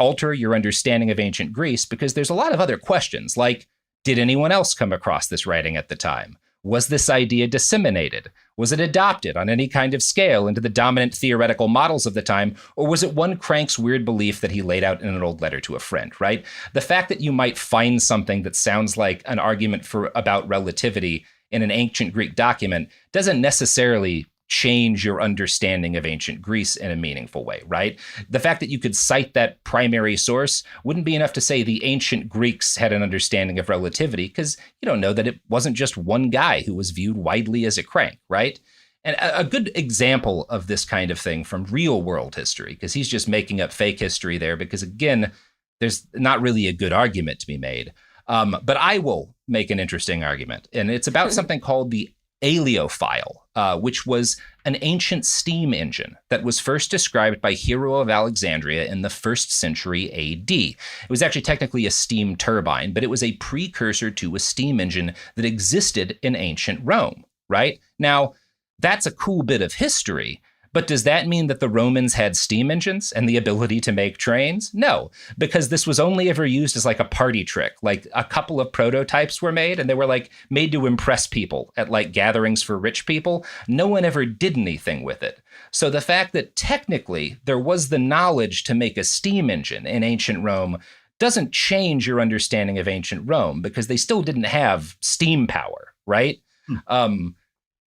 alter your understanding of ancient Greece, because there's a lot of other questions, like, did anyone else come across this writing at the time? Was this idea disseminated? Was it adopted on any kind of scale into the dominant theoretical models of the time? Or was it one crank's weird belief that he laid out in an old letter to a friend, right? The fact that you might find something that sounds like an argument about relativity in an ancient Greek document doesn't necessarily change your understanding of ancient Greece in a meaningful way, right? The fact that you could cite that primary source wouldn't be enough to say the ancient Greeks had an understanding of relativity, because you don't know that it wasn't just one guy who was viewed widely as a crank, right? And a good example of this kind of thing from real world history, because he's just making up fake history there, because again, there's not really a good argument to be made. But I will make an interesting argument, and it's about something called the Aeoliophile, which was an ancient steam engine that was first described by Hero of Alexandria in the 1st century AD. It was actually technically a steam turbine, but it was a precursor to a steam engine that existed in ancient Rome, right? Now, that's a cool bit of history, but does that mean that the Romans had steam engines and the ability to make trains? No, because this was only ever used as like a party trick. Like a couple of prototypes were made, and they were like made to impress people at like gatherings for rich people. No one ever did anything with it. So the fact that technically there was the knowledge to make a steam engine in ancient Rome doesn't change your understanding of ancient Rome, because they still didn't have steam power, right?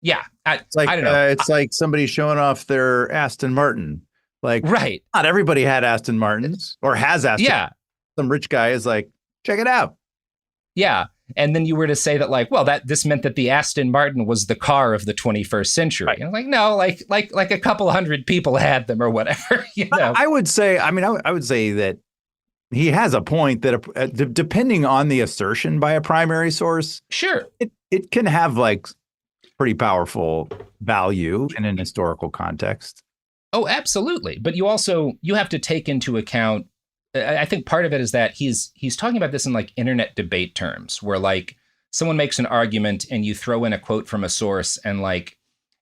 Yeah, it's like, I don't know. It's like somebody showing off their Aston Martin. Like, right. Not everybody had Aston Martins or has Aston. Yeah. Some rich guy is like, check it out. Yeah. And then you were to say that, like, well, this meant that the Aston Martin was the car of the 21st century. Right. And like, no, like a couple hundred people had them or whatever. You know, I would say that he has a point that depending on the assertion by a primary source, sure, it can have like pretty powerful value in an historical context. Oh, absolutely. But you have to take into account, I think part of it is that he's talking about this in like internet debate terms, where like someone makes an argument and you throw in a quote from a source, and like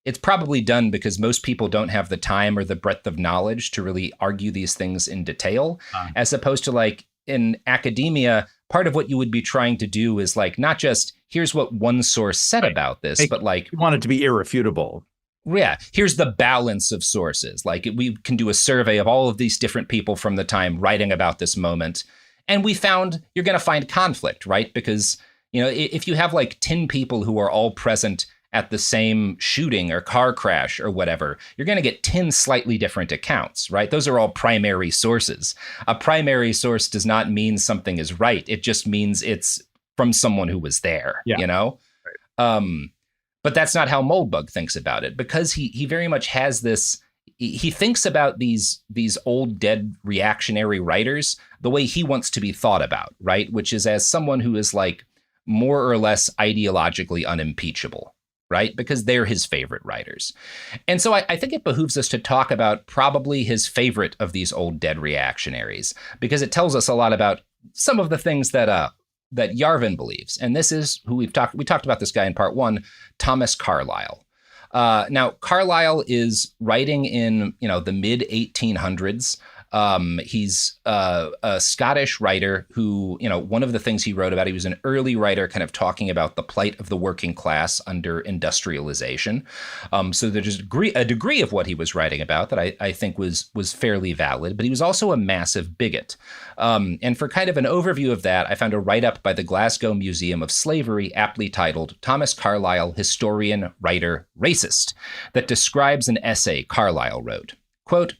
it's probably done because most people don't have the time or the breadth of knowledge to really argue these things in detail, as opposed to like in academia, part of what you would be trying to do is like not just here's what one source said about this, but like you want it to be irrefutable. Yeah, here's the balance of sources. Like we can do a survey of all of these different people from the time writing about this moment. And we found you're going to find conflict, right? Because, you know, if you have like 10 people who are all present at the same shooting or car crash or whatever, you're going to get 10 slightly different accounts, right? Those are all primary sources. A primary source does not mean something is right. It just means it's from someone who was there, you know? Right. But that's not how Moldbug thinks about it, because he very much has this, he thinks about these old dead reactionary writers the way he wants to be thought about, right? Which is as someone who is like more or less ideologically unimpeachable, right? Because they're his favorite writers. And so I think it behooves us to talk about probably his favorite of these old dead reactionaries, because it tells us a lot about some of the things that Yarvin believes. And this is who we talked about this guy in part one, Thomas Carlyle. Now, Carlyle is writing in, the mid 1800s. He's a Scottish writer who, one of the things he wrote about, he was an early writer kind of talking about the plight of the working class under industrialization. So there's a degree of what he was writing about that I think was fairly valid, but he was also a massive bigot. And for kind of an overview of that, I found a write-up by the Glasgow Museum of Slavery, aptly titled Thomas Carlyle, Historian, Writer, Racist, that describes an essay Carlyle wrote. Quote,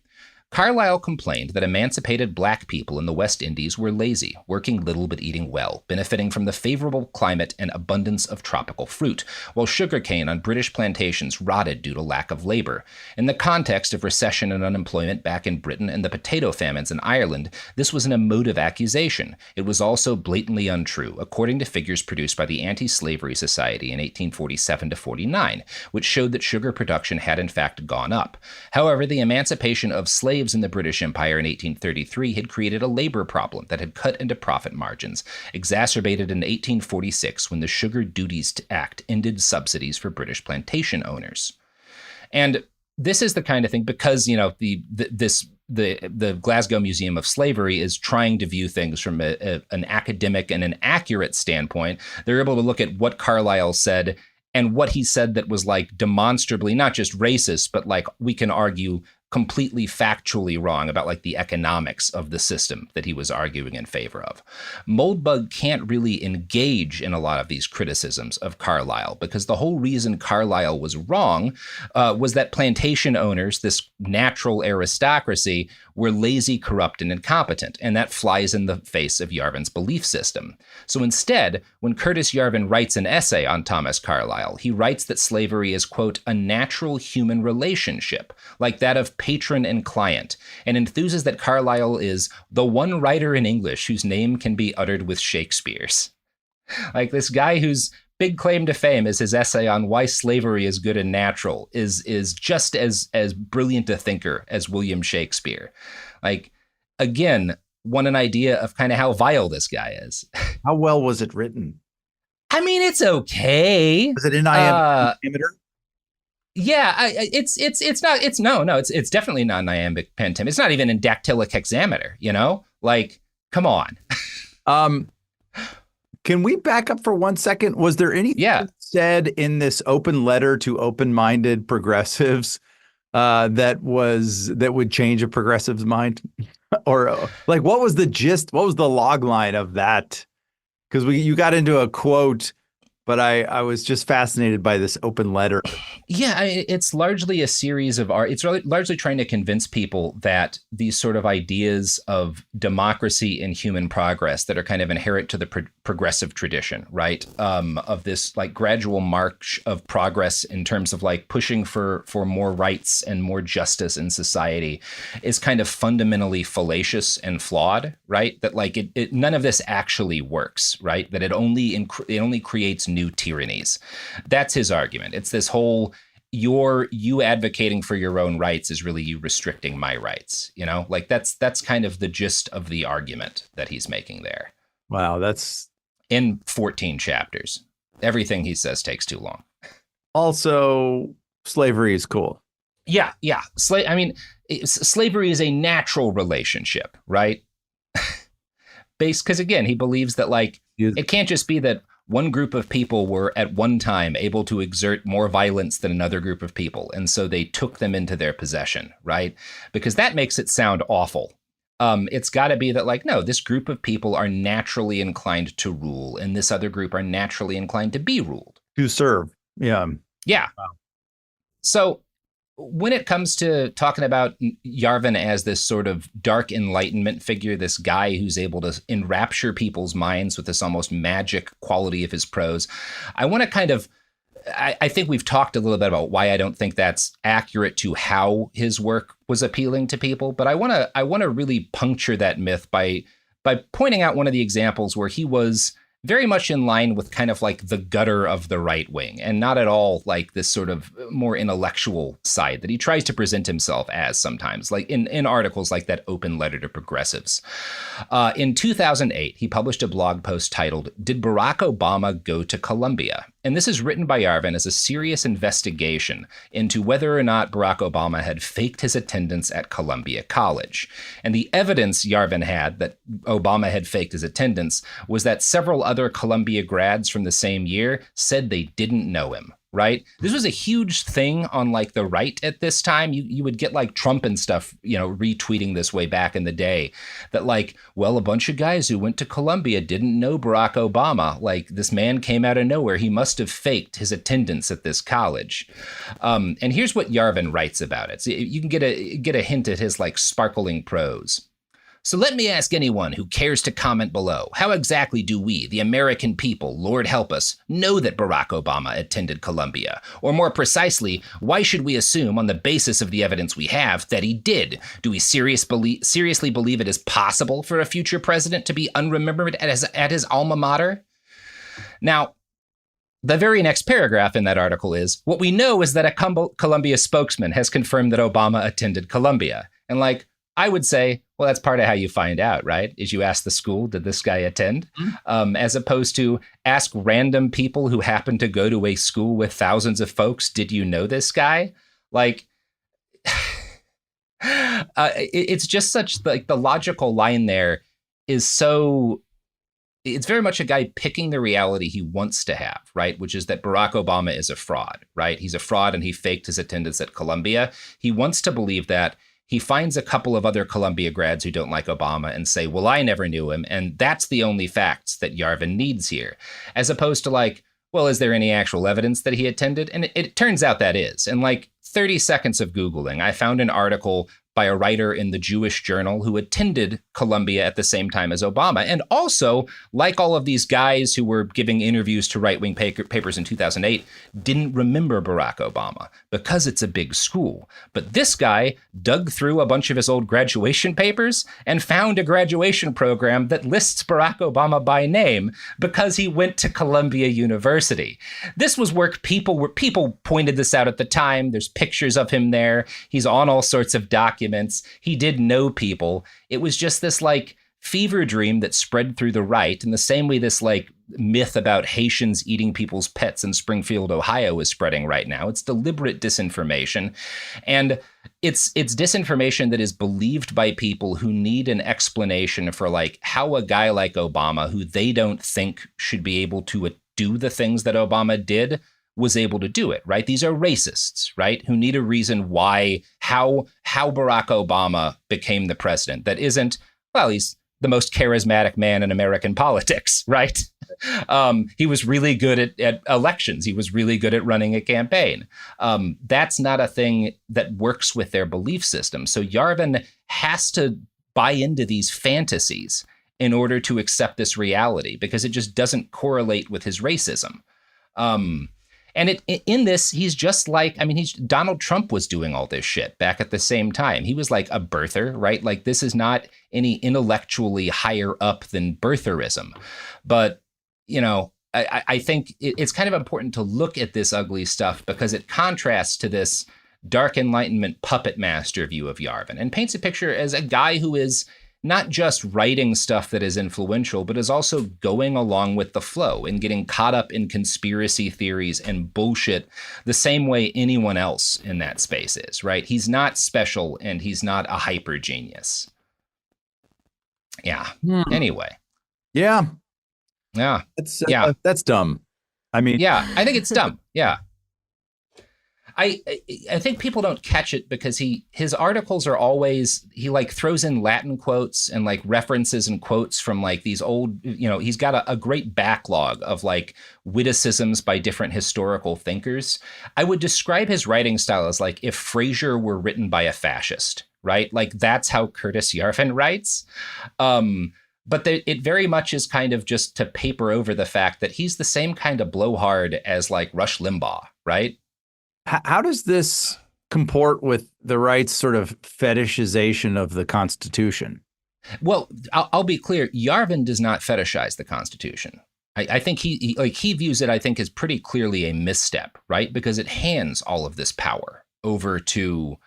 Carlyle complained that emancipated black people in the West Indies were lazy, working little but eating well, benefiting from the favorable climate and abundance of tropical fruit, while sugarcane on British plantations rotted due to lack of labor. In the context of recession and unemployment back in Britain and the potato famines in Ireland, this was an emotive accusation. It was also blatantly untrue, according to figures produced by the Anti-Slavery Society in 1847 to 49, which showed that sugar production had in fact gone up. However, the emancipation of slaves in the British Empire in 1833 had created a labor problem that had cut into profit margins, exacerbated in 1846 when the Sugar Duties Act ended subsidies for British plantation owners. And this is the kind of thing, because, the Glasgow Museum of Slavery is trying to view things from an academic and an accurate standpoint. They're able to look at what Carlyle said and what he said that was like demonstrably not just racist, but like we can argue completely factually wrong about like the economics of the system that he was arguing in favor of. Moldbug can't really engage in a lot of these criticisms of Carlyle, because the whole reason Carlyle was wrong was that plantation owners, this natural aristocracy, were lazy, corrupt, and incompetent, and that flies in the face of Yarvin's belief system. So instead, when Curtis Yarvin writes an essay on Thomas Carlyle, he writes that slavery is, quote, a natural human relationship, like that of patron and client, and enthuses that Carlyle is the one writer in English whose name can be uttered with Shakespeare's. Like this guy whose big claim to fame is his essay on why slavery is good and natural is just as brilliant a thinker as William Shakespeare. Like, again, want an idea of kind of how vile this guy is. How well was it written? I mean, it's okay. Was it in iambic? Yeah, it's definitely not an iambic pentameter. It's not even in dactylic hexameter, Like, come on. Can we back up for 1 second? Was there anything said in this open letter to open-minded progressives that would change a progressive's mind? Or like, what was the gist? What was the log line of that? Because you got into a quote but I was just fascinated by this open letter. Yeah, it's largely a series of art. It's largely trying to convince people that these sort of ideas of democracy and human progress that are kind of inherent to the progressive tradition, right? Of this like gradual march of progress in terms of like pushing for more rights and more justice in society is kind of fundamentally fallacious and flawed, right? That like none of this actually works, right? That it only creates new tyrannies. That's his argument. It's this whole you advocating for your own rights is really you restricting my rights, you know? Like that's kind of the gist of the argument that he's making there. Wow, that's in 14 chapters. Everything he says takes too long. Also, slavery is cool. Yeah. Slavery is a natural relationship, right? Because again, he believes that like it can't just be that one group of people were at one time able to exert more violence than another group of people, and so they took them into their possession, right? Because that makes it sound awful. It's got to be that like, no, this group of people are naturally inclined to rule, and this other group are naturally inclined to be ruled. To serve. Yeah. Yeah. Wow. So when it comes to talking about Yarvin as this sort of dark enlightenment figure, this guy who's able to enrapture people's minds with this almost magic quality of his prose, I want to kind of, I think we've talked a little bit about why I don't think that's accurate to how his work was appealing to people, but I want to really puncture that myth by pointing out one of the examples where he was very much in line with kind of like the gutter of the right wing and not at all like this sort of more intellectual side that he tries to present himself as sometimes, like in articles like that open letter to progressives. In 2008, he published a blog post titled, "Did Barack Obama Go to Columbia?" And this is written by Yarvin as a serious investigation into whether or not Barack Obama had faked his attendance at Columbia College. And the evidence Yarvin had that Obama had faked his attendance was that several other Columbia grads from the same year said they didn't know him. Right? This was a huge thing on like the right at this time. You would get like Trump and stuff, you know, retweeting this way back in the day that like, well, a bunch of guys who went to Columbia didn't know Barack Obama. Like this man came out of nowhere. He must have faked his attendance at this college. And here's what Yarvin writes about it. So you can get a hint at his like sparkling prose. So let me ask anyone who cares to comment below, how exactly do we, the American people, Lord help us, know that Barack Obama attended Columbia? Or more precisely, why should we assume on the basis of the evidence we have that he did? Do we seriously believe it is possible for a future president to be unremembered at his alma mater? Now, the very next paragraph in that article is, what we know is that a Columbia spokesman has confirmed that Obama attended Columbia. And like, I would say, well, that's part of how you find out, right? Is you ask the school, did this guy attend? As opposed to ask random people who happen to go to a school with thousands of folks, did you know this guy? Like, it's just such like the logical line there is so, it's very much a guy picking the reality he wants to have, right? Which is that Barack Obama is a fraud, right? He's a fraud and he faked his attendance at Columbia. He wants to believe that. He finds a couple of other Columbia grads who don't like Obama and say, well, I never knew him. And that's the only facts that Yarvin needs here, as opposed to like, well, is there any actual evidence that he attended? And it turns out that is. In like 30 seconds of Googling, I found an article by a writer in the Jewish Journal who attended Columbia at the same time as Obama. And also, like all of these guys who were giving interviews to right-wing papers in 2008, didn't remember Barack Obama because it's a big school. But this guy dug through a bunch of his old graduation papers and found a graduation program that lists Barack Obama by name because he went to Columbia University. This was work people pointed this out at the time. There's pictures of him there. He's on all sorts of documents. He did know people. It was just this like fever dream that spread through the right in the same way this like myth about Haitians eating people's pets in Springfield, Ohio is spreading right now. It's deliberate disinformation. And it's disinformation that is believed by people who need an explanation for like how a guy like Obama, who they don't think should be able to do the things that Obama did, was able to do it, right? These are racists, right? Who need a reason why, how Barack Obama became the president. That isn't, well, he's the most charismatic man in American politics, right? He was really good at elections. He was really good at running a campaign. That's not a thing that works with their belief system. So Yarvin has to buy into these fantasies in order to accept this reality, because it just doesn't correlate with his racism. And in this, he's just like, I mean, Donald Trump was doing all this shit back at the same time. He was like a birther, right? Like, this is not any intellectually higher up than birtherism. But, you know, I think it's kind of important to look at this ugly stuff because it contrasts to this dark Enlightenment puppet master view of Yarvin and paints a picture as a guy who is not just writing stuff that is influential, but is also going along with the flow and getting caught up in conspiracy theories and bullshit the same way anyone else in that space is, right? He's not special and he's not a hyper genius. Yeah. Anyway. Yeah. Yeah. That's dumb. I mean, yeah, I think it's dumb. Yeah. I think people don't catch it because his articles are always, he like throws in Latin quotes and like references and quotes from like these old, you know, he's got a great backlog of like witticisms by different historical thinkers. I would describe his writing style as like if Frasier were written by a fascist, right? Like that's how Curtis Yarvin writes. But it very much is kind of just to paper over the fact that he's the same kind of blowhard as like Rush Limbaugh, right? How does this comport with the right's sort of fetishization of the Constitution? Well, I'll be clear. Yarvin does not fetishize the Constitution. I think he views it, I think, as pretty clearly a misstep, right? Because it hands all of this power over to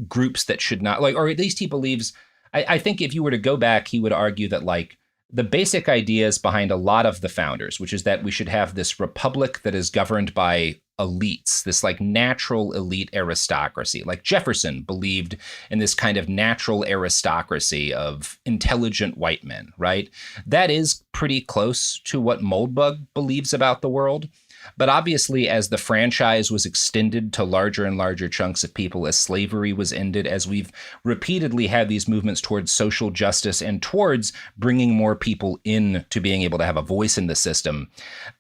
groups that should not, like, or at least he believes, I think if you were to go back, he would argue that like the basic ideas behind a lot of the founders, which is that we should have this republic that is governed by elites, this like natural elite aristocracy. Like Jefferson believed in this kind of natural aristocracy of intelligent white men, right? That is pretty close to what Moldbug believes about the world. But obviously, as the franchise was extended to larger and larger chunks of people, as slavery was ended, as we've repeatedly had these movements towards social justice and towards bringing more people in to being able to have a voice in the system,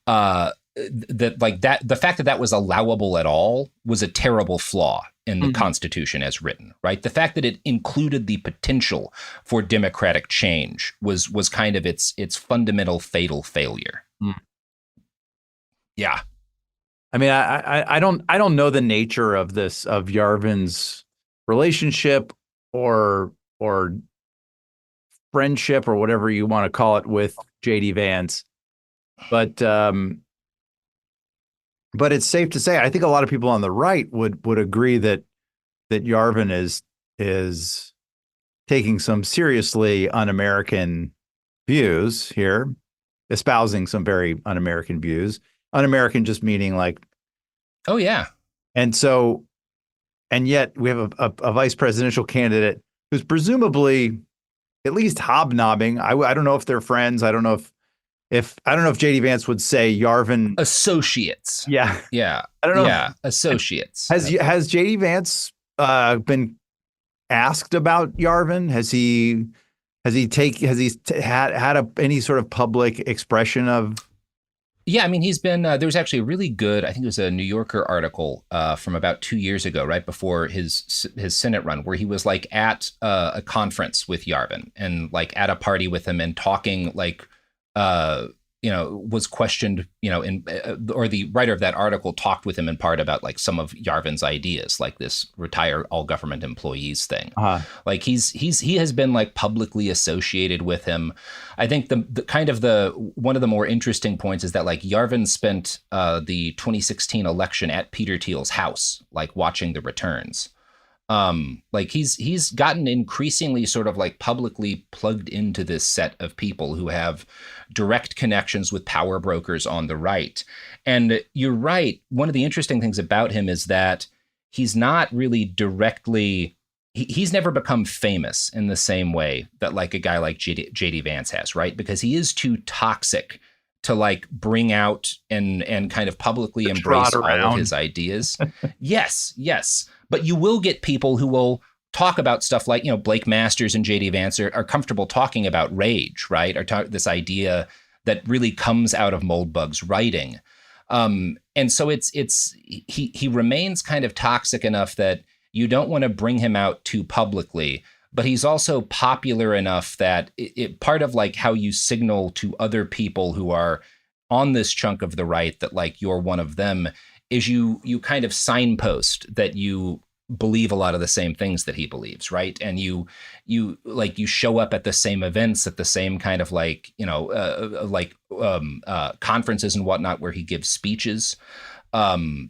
the fact that that was allowable at all was a terrible flaw in the Constitution as written, right? The fact that it included the potential for democratic change was kind of its fundamental fatal failure. Yeah. I mean, I don't know the nature of Yarvin's relationship or friendship or whatever you want to call it with JD Vance. But it's safe to say, I think a lot of people on the right would agree that Yarvin is taking some seriously un-American views here, espousing some very un-American views. Un-American just meaning like, oh yeah. And yet we have a vice presidential candidate who's presumably at least hobnobbing. I don't know if they're friends. I don't know if JD Vance would say Yarvin associates. Yeah. Yeah. I don't know. Yeah. Associates. Has JD Vance been asked about Yarvin? Has he had any sort of public expression of? Yeah, I mean, he's been, there was actually a really good, I think it was a New Yorker article from about 2 years ago, right before his Senate run, where he was like at a conference with Yarvin and like at a party with him and talking like, was questioned, or the writer of that article talked with him in part about like some of Yarvin's ideas, like this retire all government employees thing. Like he has been like publicly associated with him. I think the kind of one of the more interesting points is that like Yarvin spent the 2016 election at Peter Thiel's house, like watching the returns. Like he's gotten increasingly sort of like publicly plugged into this set of people who have direct connections with power brokers on the right. And you're right. One of the interesting things about him is that he's not really directly, he's never become famous in the same way that like a guy like JD Vance has, right? Because he is too toxic to like bring out and kind of publicly embrace all of his ideas. Yes. But you will get people who will talk about stuff like, Blake Masters and JD Vance are comfortable talking about rage, right? This idea that really comes out of Moldbug's writing. And so he remains kind of toxic enough that you don't want to bring him out too publicly, but he's also popular enough that part of like how you signal to other people who are on this chunk of the right that like you're one of them is you kind of signpost that you believe a lot of the same things that he believes, right? And you show up at the same events, at the same kind of like, conferences and whatnot where he gives speeches.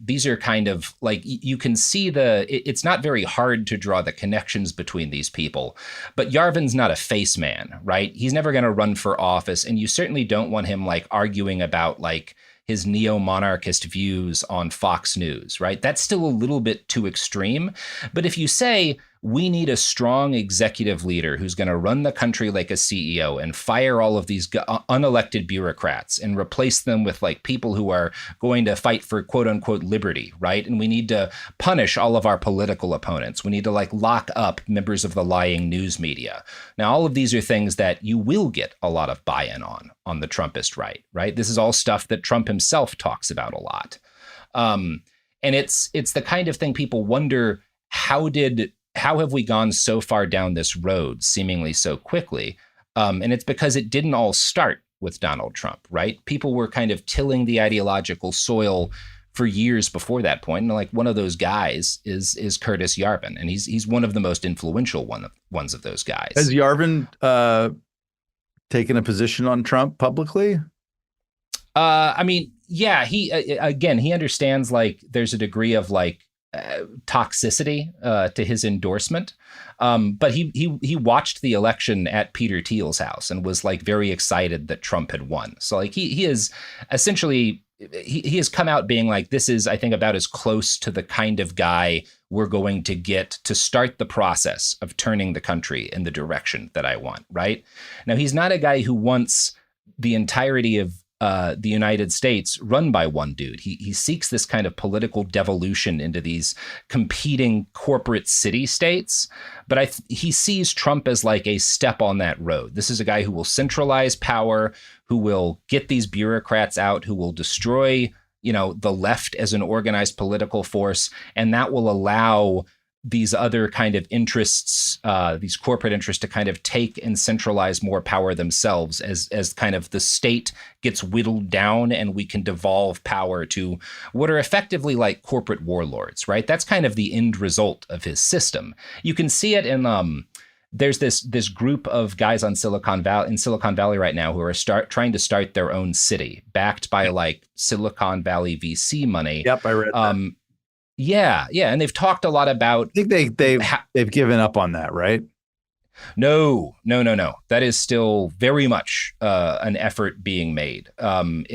These are kind of like, you can see it's not very hard to draw the connections between these people, but Yarvin's not a face man, right? He's never going to run for office. And you certainly don't want him like arguing about like his neo-monarchist views on Fox News, right? That's still a little bit too extreme. But if you say, we need a strong executive leader who's going to run the country like a CEO and fire all of these unelected bureaucrats and replace them with like people who are going to fight for quote unquote liberty, right? And we need to punish all of our political opponents. We need to like lock up members of the lying news media. Now, all of these are things that you will get a lot of buy-in on the Trumpist right? This is all stuff that Trump himself talks about a lot. And it's the kind of thing people wonder, how have we gone so far down this road seemingly so quickly? And it's because it didn't all start with Donald Trump, right? People were kind of tilling the ideological soil for years before that point. And like one of those guys is Curtis Yarvin. And he's one of the most influential ones of those guys. Has Yarvin taken a position on Trump publicly? I mean, yeah, he understands like there's a degree of like toxicity to his endorsement. But he watched the election at Peter Thiel's house and was like very excited that Trump had won. So like he is essentially, he has come out being like, this is, I think, about as close to the kind of guy we're going to get to start the process of turning the country in the direction that I want, right? Now, he's not a guy who wants the entirety of the United States run by one dude. He seeks this kind of political devolution into these competing corporate city states, but he sees Trump as like a step on that road. This is a guy who will centralize power, who will get these bureaucrats out, who will destroy, the left as an organized political force, and that will allow these other kind of interests, these corporate interests, to kind of take and centralize more power themselves as kind of the state gets whittled down and we can devolve power to what are effectively like corporate warlords, right? That's kind of the end result of his system. You can see it in there's this group of guys in Silicon Valley right now who are trying to start their own city, backed by like Silicon Valley VC money. Yep, I read that. Yeah, and they've talked a lot about. I think they've given up on that, right? No. That is still very much an effort being made. And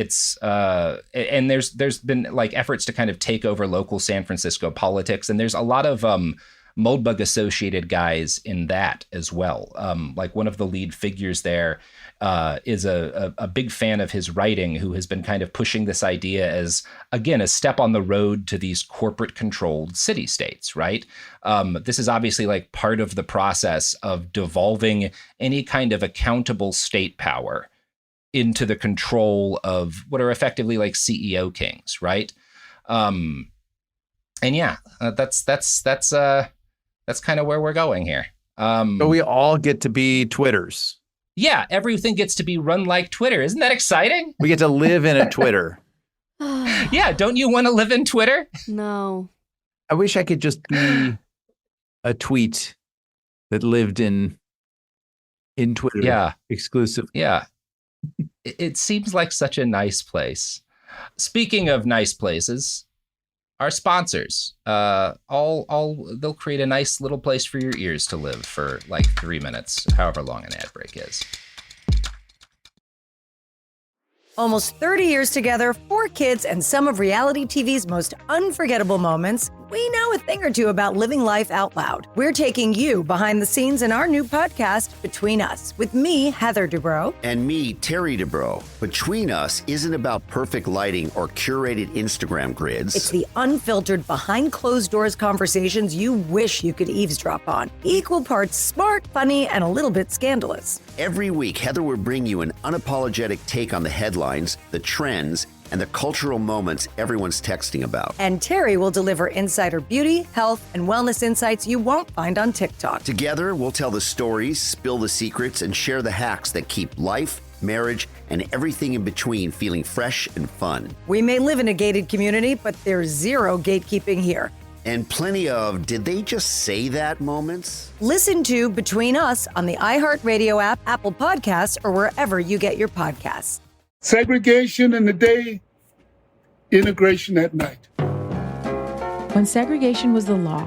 there's been like efforts to kind of take over local San Francisco politics, and there's a lot of Moldbug associated guys in that as well. Like one of the lead figures there is a big fan of his writing, who has been kind of pushing this idea as, again, a step on the road to these corporate controlled city states, right? This is obviously like part of the process of devolving any kind of accountable state power into the control of what are effectively like CEO kings, right? And yeah, that's kind of where we're going here. So we all get to be Twitters. Yeah, everything gets to be run like Twitter. Isn't that exciting? We get to live in a Twitter. Yeah, don't you want to live in Twitter? No. I wish I could just be a tweet that lived in Twitter exclusively. Yeah. It seems like such a nice place. Speaking of nice places, our sponsors, they'll create a nice little place for your ears to live for like 3 minutes, however long an ad break is. Almost 30 years together, 4 kids, and some of reality TV's most unforgettable moments. we know a thing or two about living life out loud. We're taking you behind the scenes in our new podcast, Between Us, with me, Heather Dubrow. And me, Terry Dubrow. Between Us isn't about perfect lighting or curated Instagram grids. It's the unfiltered, behind closed doors conversations you wish you could eavesdrop on. Equal parts smart, funny, and a little bit scandalous. Every week, Heather will bring you an unapologetic take on the headlines, the trends, and the cultural moments everyone's texting about. And Terry will deliver insider beauty, health, and wellness insights you won't find on TikTok. Together, we'll tell the stories, spill the secrets, and share the hacks that keep life, marriage, and everything in between feeling fresh and fun. We may live in a gated community, but there's zero gatekeeping here. And plenty of did they just say that moments? Listen to Between Us on the iHeartRadio app, Apple Podcasts, or wherever you get your podcasts. Segregation in the day, integration at night. When segregation was the law,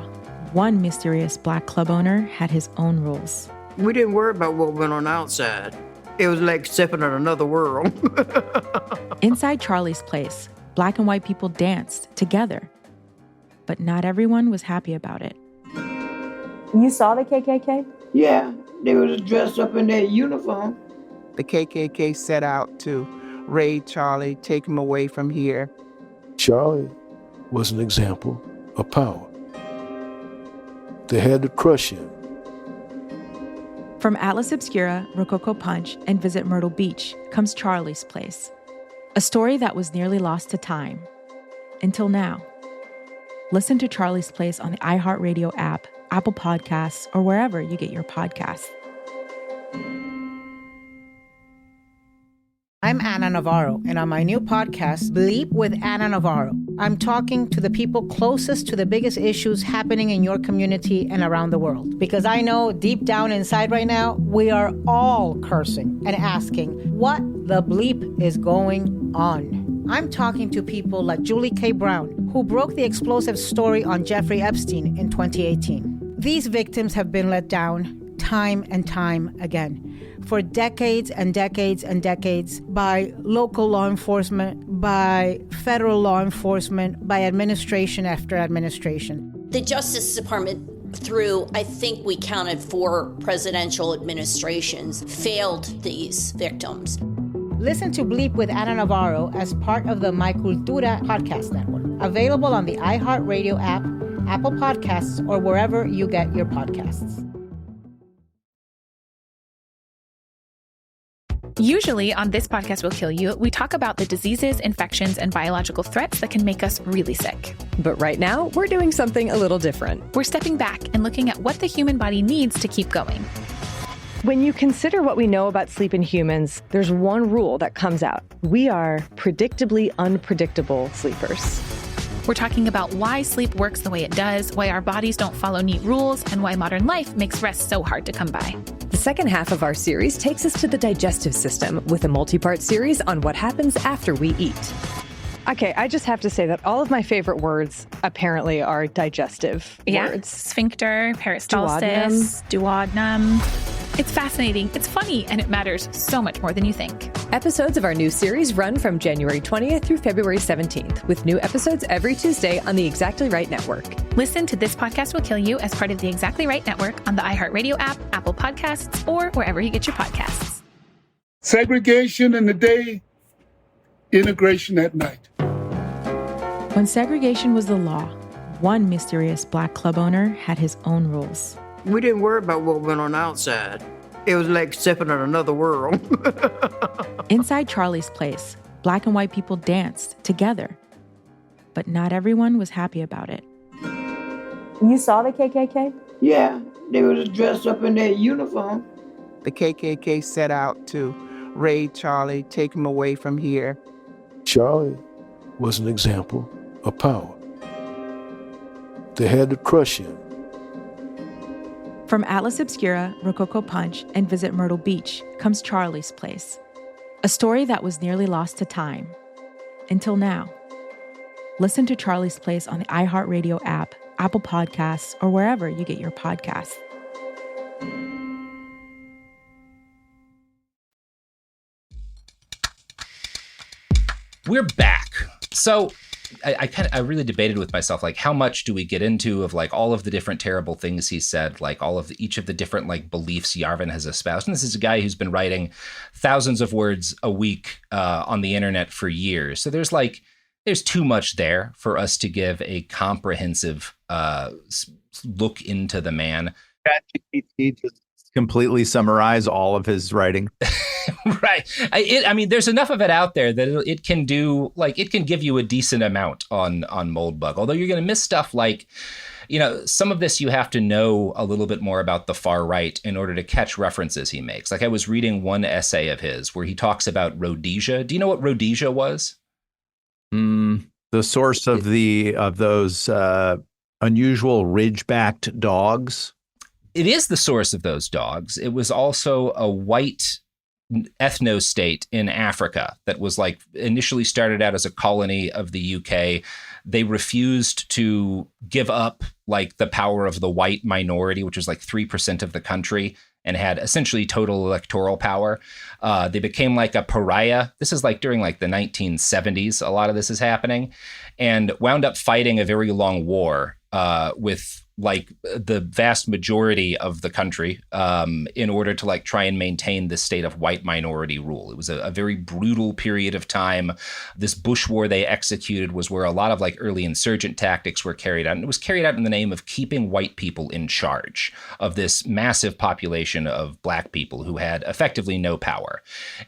one mysterious black club owner had his own rules. We didn't worry about what went on outside. It was like stepping in another world. Inside Charlie's place, black and white people danced together. But not everyone was happy about it. You saw the KKK? Yeah, they was dressed up in their uniform. The KKK set out to raid Charlie, take him away from here. Charlie was an example of power. They had to crush him. From Atlas Obscura, Rococo Punch, and Visit Myrtle Beach comes Charlie's Place, a story that was nearly lost to time. Until now. Listen to Charlie's Place on the iHeartRadio app, Apple Podcasts, or wherever you get your podcasts. I'm Anna Navarro, and on my new podcast, Bleep with Anna Navarro, I'm talking to the people closest to the biggest issues happening in your community and around the world. Because I know deep down inside right now, we are all cursing and asking, what the bleep is going on? I'm talking to people like Julie K. Brown, who broke the explosive story on Jeffrey Epstein in 2018. These victims have been let down time and time again for decades and decades and decades by local law enforcement, by federal law enforcement, by administration after administration. The Justice Department, through, I think we counted 4 presidential administrations, failed these victims. Listen to Bleep with Anna Navarro as part of the My Cultura podcast network, available on the iHeartRadio app, Apple Podcasts, or wherever you get your podcasts. Usually on This Podcast Will Kill You, we talk about the diseases, infections, and biological threats that can make us really sick. But right now, we're doing something a little different. We're stepping back and looking at what the human body needs to keep going. When you consider what we know about sleep in humans, there's one rule that comes out. We are predictably unpredictable sleepers. We're talking about why sleep works the way it does, why our bodies don't follow neat rules, and why modern life makes rest so hard to come by. The second half of our series takes us to the digestive system with a multi-part series on what happens after we eat. Okay, I just have to say that all of my favorite words apparently are digestive words. Sphincter, peristalsis, duodenum. It's fascinating, it's funny, and it matters so much more than you think. Episodes of our new series run from January 20th through February 17th, with new episodes every Tuesday on the Exactly Right Network. Listen to This Podcast Will Kill You as part of the Exactly Right Network on the iHeartRadio app, Apple Podcasts, or wherever you get your podcasts. Segregation in the day, integration at night. When segregation was the law, one mysterious black club owner had his own rules. We didn't worry about what went on outside. It was like stepping in another world. Inside Charlie's Place, black and white people danced together. But not everyone was happy about it. You saw the KKK? Yeah, they was dressed up in their uniform. The KKK set out to raid Charlie, take him away from here. Charlie was an example of power. They had to crush him. From Atlas Obscura, Rococo Punch, and Visit Myrtle Beach comes Charlie's Place, a story that was nearly lost to time. Until now. Listen to Charlie's Place on the iHeartRadio app, Apple Podcasts, or wherever you get your podcasts. We're back. So I really debated with myself, like, how much do we get into of like all of the different terrible things he said, like all of each of the different like beliefs Yarvin has espoused. And this is a guy who's been writing thousands of words a week on the internet for years. So there's too much there for us to give a comprehensive look into the man. ChatGPT just completely summarize all of his writing. Right. I mean, there's enough of it out there that it can do, like, it can give you a decent amount on Moldbug. Although you're going to miss stuff like, some of this you have to know a little bit more about the far right in order to catch references he makes. Like, I was reading one essay of his where he talks about Rhodesia. Do you know what Rhodesia was? The source of those unusual ridge-backed dogs. It is the source of those dogs. It was also a white ethno-state in Africa that was like initially started out as a colony of the UK. They refused to give up like the power of the white minority, which was like 3% of the country, and had essentially total electoral power. They became like a pariah. This is like during like the 1970s. A lot of this is happening, and wound up fighting a very long war with like the vast majority of the country in order to like try and maintain this state of white minority rule. It was a very brutal period of time. This Bush war they executed was where a lot of like early insurgent tactics were carried out. And it was carried out in the name of keeping white people in charge of this massive population of black people who had effectively no power.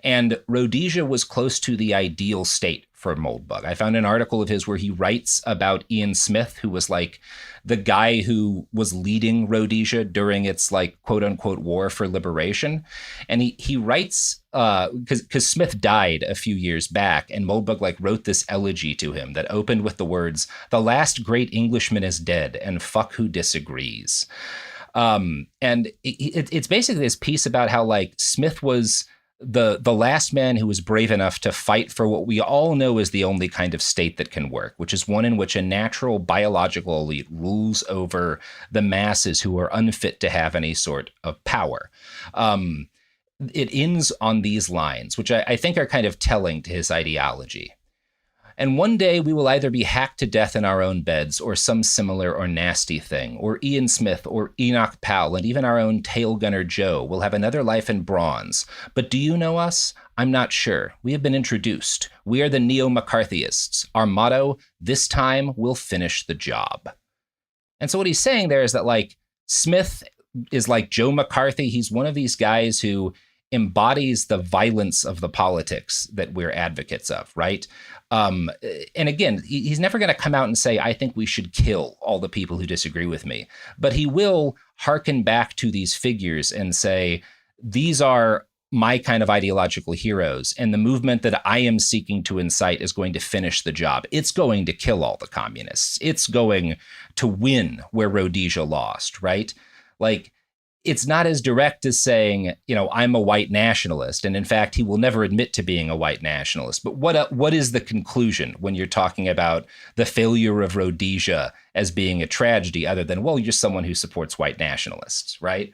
And Rhodesia was close to the ideal state for Moldbug. I found an article of his where he writes about Ian Smith, who was like the guy who was leading Rhodesia during its like quote unquote war for liberation. And he writes, because Smith died a few years back, and Moldbug like wrote this elegy to him that opened with the words, "The last great Englishman is dead, and fuck who disagrees." And it's basically this piece about how like Smith was the last man who was brave enough to fight for what we all know is the only kind of state that can work, which is one in which a natural biological elite rules over the masses who are unfit to have any sort of power. It ends on these lines, which I think are kind of telling to his ideology. "And one day we will either be hacked to death in our own beds, or some similar or nasty thing, or Ian Smith or Enoch Powell and even our own tail gunner Joe will have another life in bronze. But do you know us? I'm not sure. We have been introduced. We are the neo-McCarthyists. Our motto, this time we'll finish the job." And so what he's saying there is that like Smith is like Joe McCarthy. He's one of these guys who embodies the violence of the politics that we're advocates of, right? And again, he's never going to come out and say, I think we should kill all the people who disagree with me. But he will hearken back to these figures and say, these are my kind of ideological heroes. And the movement that I am seeking to incite is going to finish the job. It's going to kill all the communists. It's going to win where Rhodesia lost, right? Like, it's not as direct as saying, I'm a white nationalist. And in fact, he will never admit to being a white nationalist. But what is the conclusion when you're talking about the failure of Rhodesia as being a tragedy, other than, well, you're someone who supports white nationalists, right?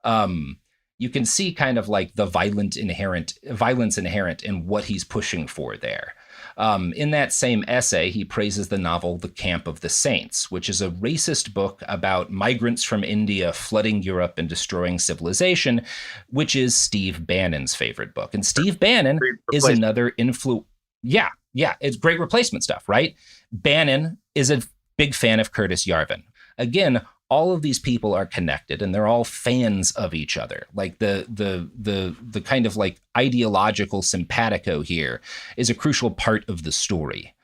You can see kind of like the violence inherent in what he's pushing for there. In that same essay, he praises the novel The Camp of the Saints, which is a racist book about migrants from India flooding Europe and destroying civilization, which is Steve Bannon's favorite book. And Steve Bannon is another Yeah, it's great replacement stuff, right? Bannon is a big fan of Curtis Yarvin. Again, all of these people are connected and they're all fans of each other. Like the kind of like ideological simpatico here is a crucial part of the story.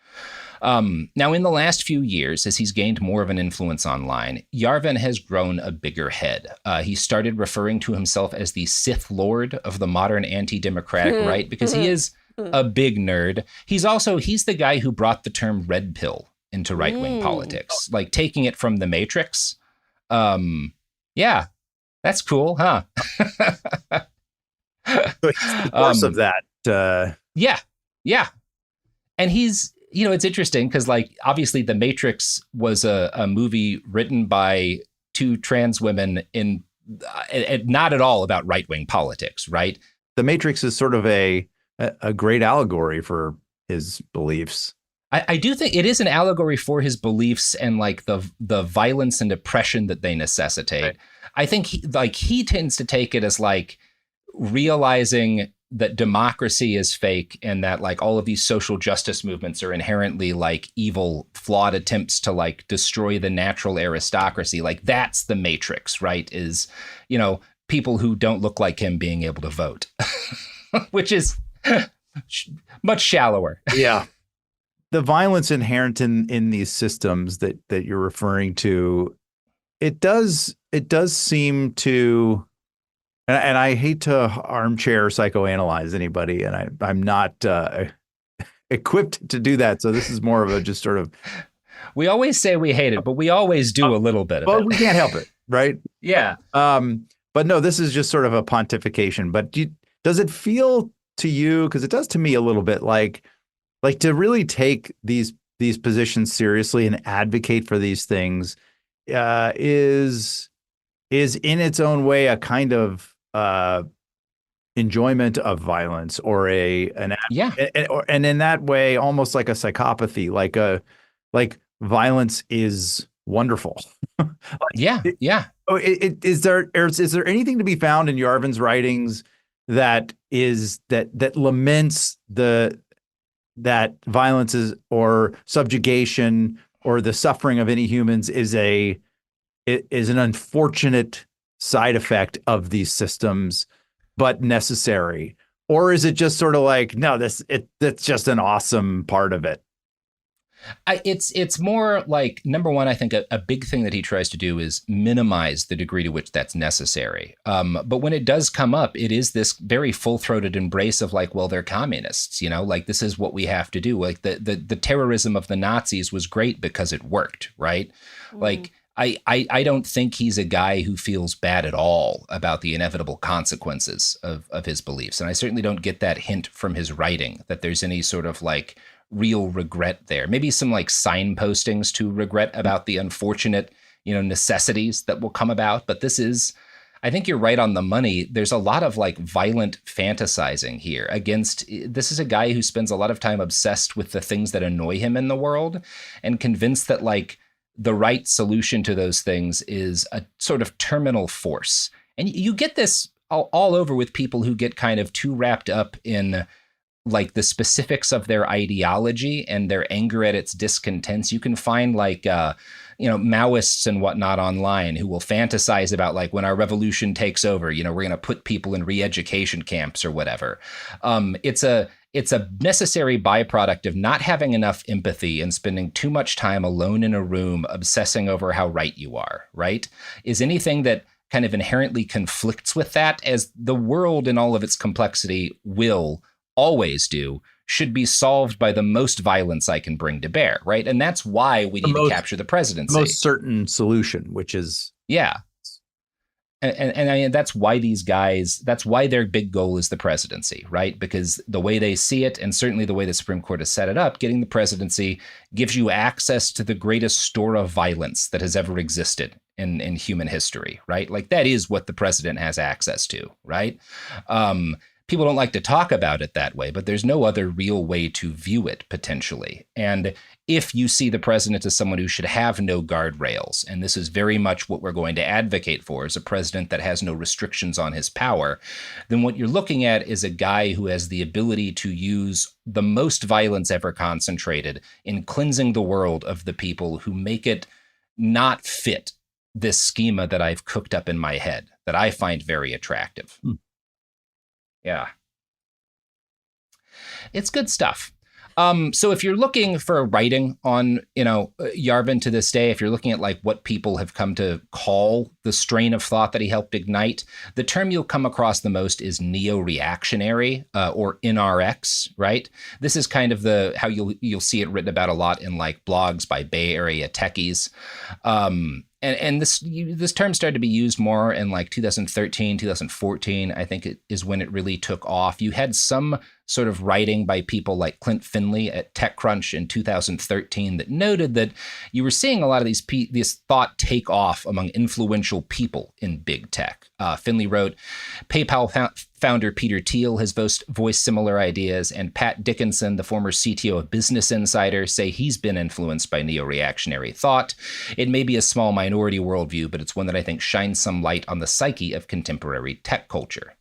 Now, in the last few years, as he's gained more of an influence online, Yarvin has grown a bigger head. He started referring to himself as the Sith Lord of the modern anti-democratic right, because he is a big nerd. He's the guy who brought the term red pill into right-wing politics, like taking it from the Matrix. Yeah, that's cool, huh? So he's the source of that. Yeah. And he's, it's interesting because like, obviously The Matrix was a movie written by two trans women and not at all about right-wing politics, right? The Matrix is sort of a great allegory for his beliefs. I do think it is an allegory for his beliefs and like the violence and oppression that they necessitate. Right. I think he tends to take it as like realizing that democracy is fake and that like all of these social justice movements are inherently like evil, flawed attempts to like destroy the natural aristocracy. Like that's the Matrix, right? Is, you know, people who don't look like him being able to vote, which is much shallower. Yeah. The violence inherent in these systems that you're referring to, it does seem to, and I hate to armchair psychoanalyze anybody, and I'm not equipped to do that. So this is more of a just sort of. We always say we hate it, but we always do a little bit of it. Well, we can't help it, right? Yeah. But no, this is just sort of a pontification. But does it feel to you, because it does to me a little bit, like to really take these positions seriously and advocate for these things is in its own way a kind of enjoyment of violence or and in that way almost like a psychopathy, like violence is wonderful. Yeah. Is there anything to be found in Yarvin's writings that laments that violence is or subjugation or the suffering of any humans is an unfortunate side effect of these systems, but necessary? Or is it just sort of like, no, that's just an awesome part of it? It's more like, number one, I think a big thing that he tries to do is minimize the degree to which that's necessary. But when it does come up, it is this very full-throated embrace of like, well, they're communists, you know, like this is what we have to do. Like the terrorism of the Nazis was great because it worked, right? Like I don't think he's a guy who feels bad at all about the inevitable consequences of his beliefs. And I certainly don't get that hint from his writing that there's any sort of like real regret there. Maybe some like signpostings to regret about the unfortunate, you know, necessities that will come about. But this is, I think you're right on the money. There's a lot of like violent fantasizing here this is a guy who spends a lot of time obsessed with the things that annoy him in the world and convinced that like the right solution to those things is a sort of terminal force. And you get this all over with people who get kind of too wrapped up in like the specifics of their ideology and their anger at its discontents. You can find like, Maoists and whatnot online who will fantasize about like when our revolution takes over, you know, we're going to put people in re-education camps or whatever. It's a necessary byproduct of not having enough empathy and spending too much time alone in a room obsessing over how right you are, right? Is anything that kind of inherently conflicts with that, as the world in all of its complexity will always do, should be solved by the most violence I can bring to bear, right? And that's why we need to capture the presidency. The most certain solution, which is... Yeah. And I mean, that's why their big goal is the presidency, right? Because the way they see it, and certainly the way the Supreme Court has set it up, getting the presidency gives you access to the greatest store of violence that has ever existed in human history, right? Like that is what the president has access to, right? People don't like to talk about it that way, but there's no other real way to view it potentially. And if you see the president as someone who should have no guardrails, and this is very much what we're going to advocate for, is a president that has no restrictions on his power, then what you're looking at is a guy who has the ability to use the most violence ever concentrated in cleansing the world of the people who make it not fit this schema that I've cooked up in my head that I find very attractive. Yeah. It's good stuff. So if you're looking for writing on, Yarvin to this day, if you're looking at like what people have come to call the strain of thought that he helped ignite, the term you'll come across the most is neo-reactionary or NRX, right? This is kind of how you'll see it written about a lot in like blogs by Bay Area techies. And this term started to be used more in like 2013, 2014, I think it is when it really took off. You had some sort of writing by people like Clint Finley at TechCrunch in 2013 that noted that you were seeing a lot of this thought take off among influential people in big tech. Finley wrote, PayPal Founder Peter Thiel has voiced similar ideas, and Pat Dickinson, the former CTO of Business Insider, say he's been influenced by neo-reactionary thought. It may be a small minority worldview, but it's one that I think shines some light on the psyche of contemporary tech culture.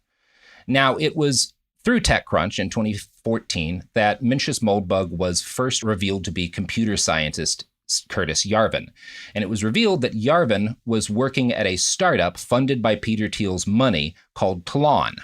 Now, it was through TechCrunch in 2014 that Mencius Moldbug was first revealed to be computer scientist Curtis Yarvin. And it was revealed that Yarvin was working at a startup funded by Peter Thiel's money called Tlon.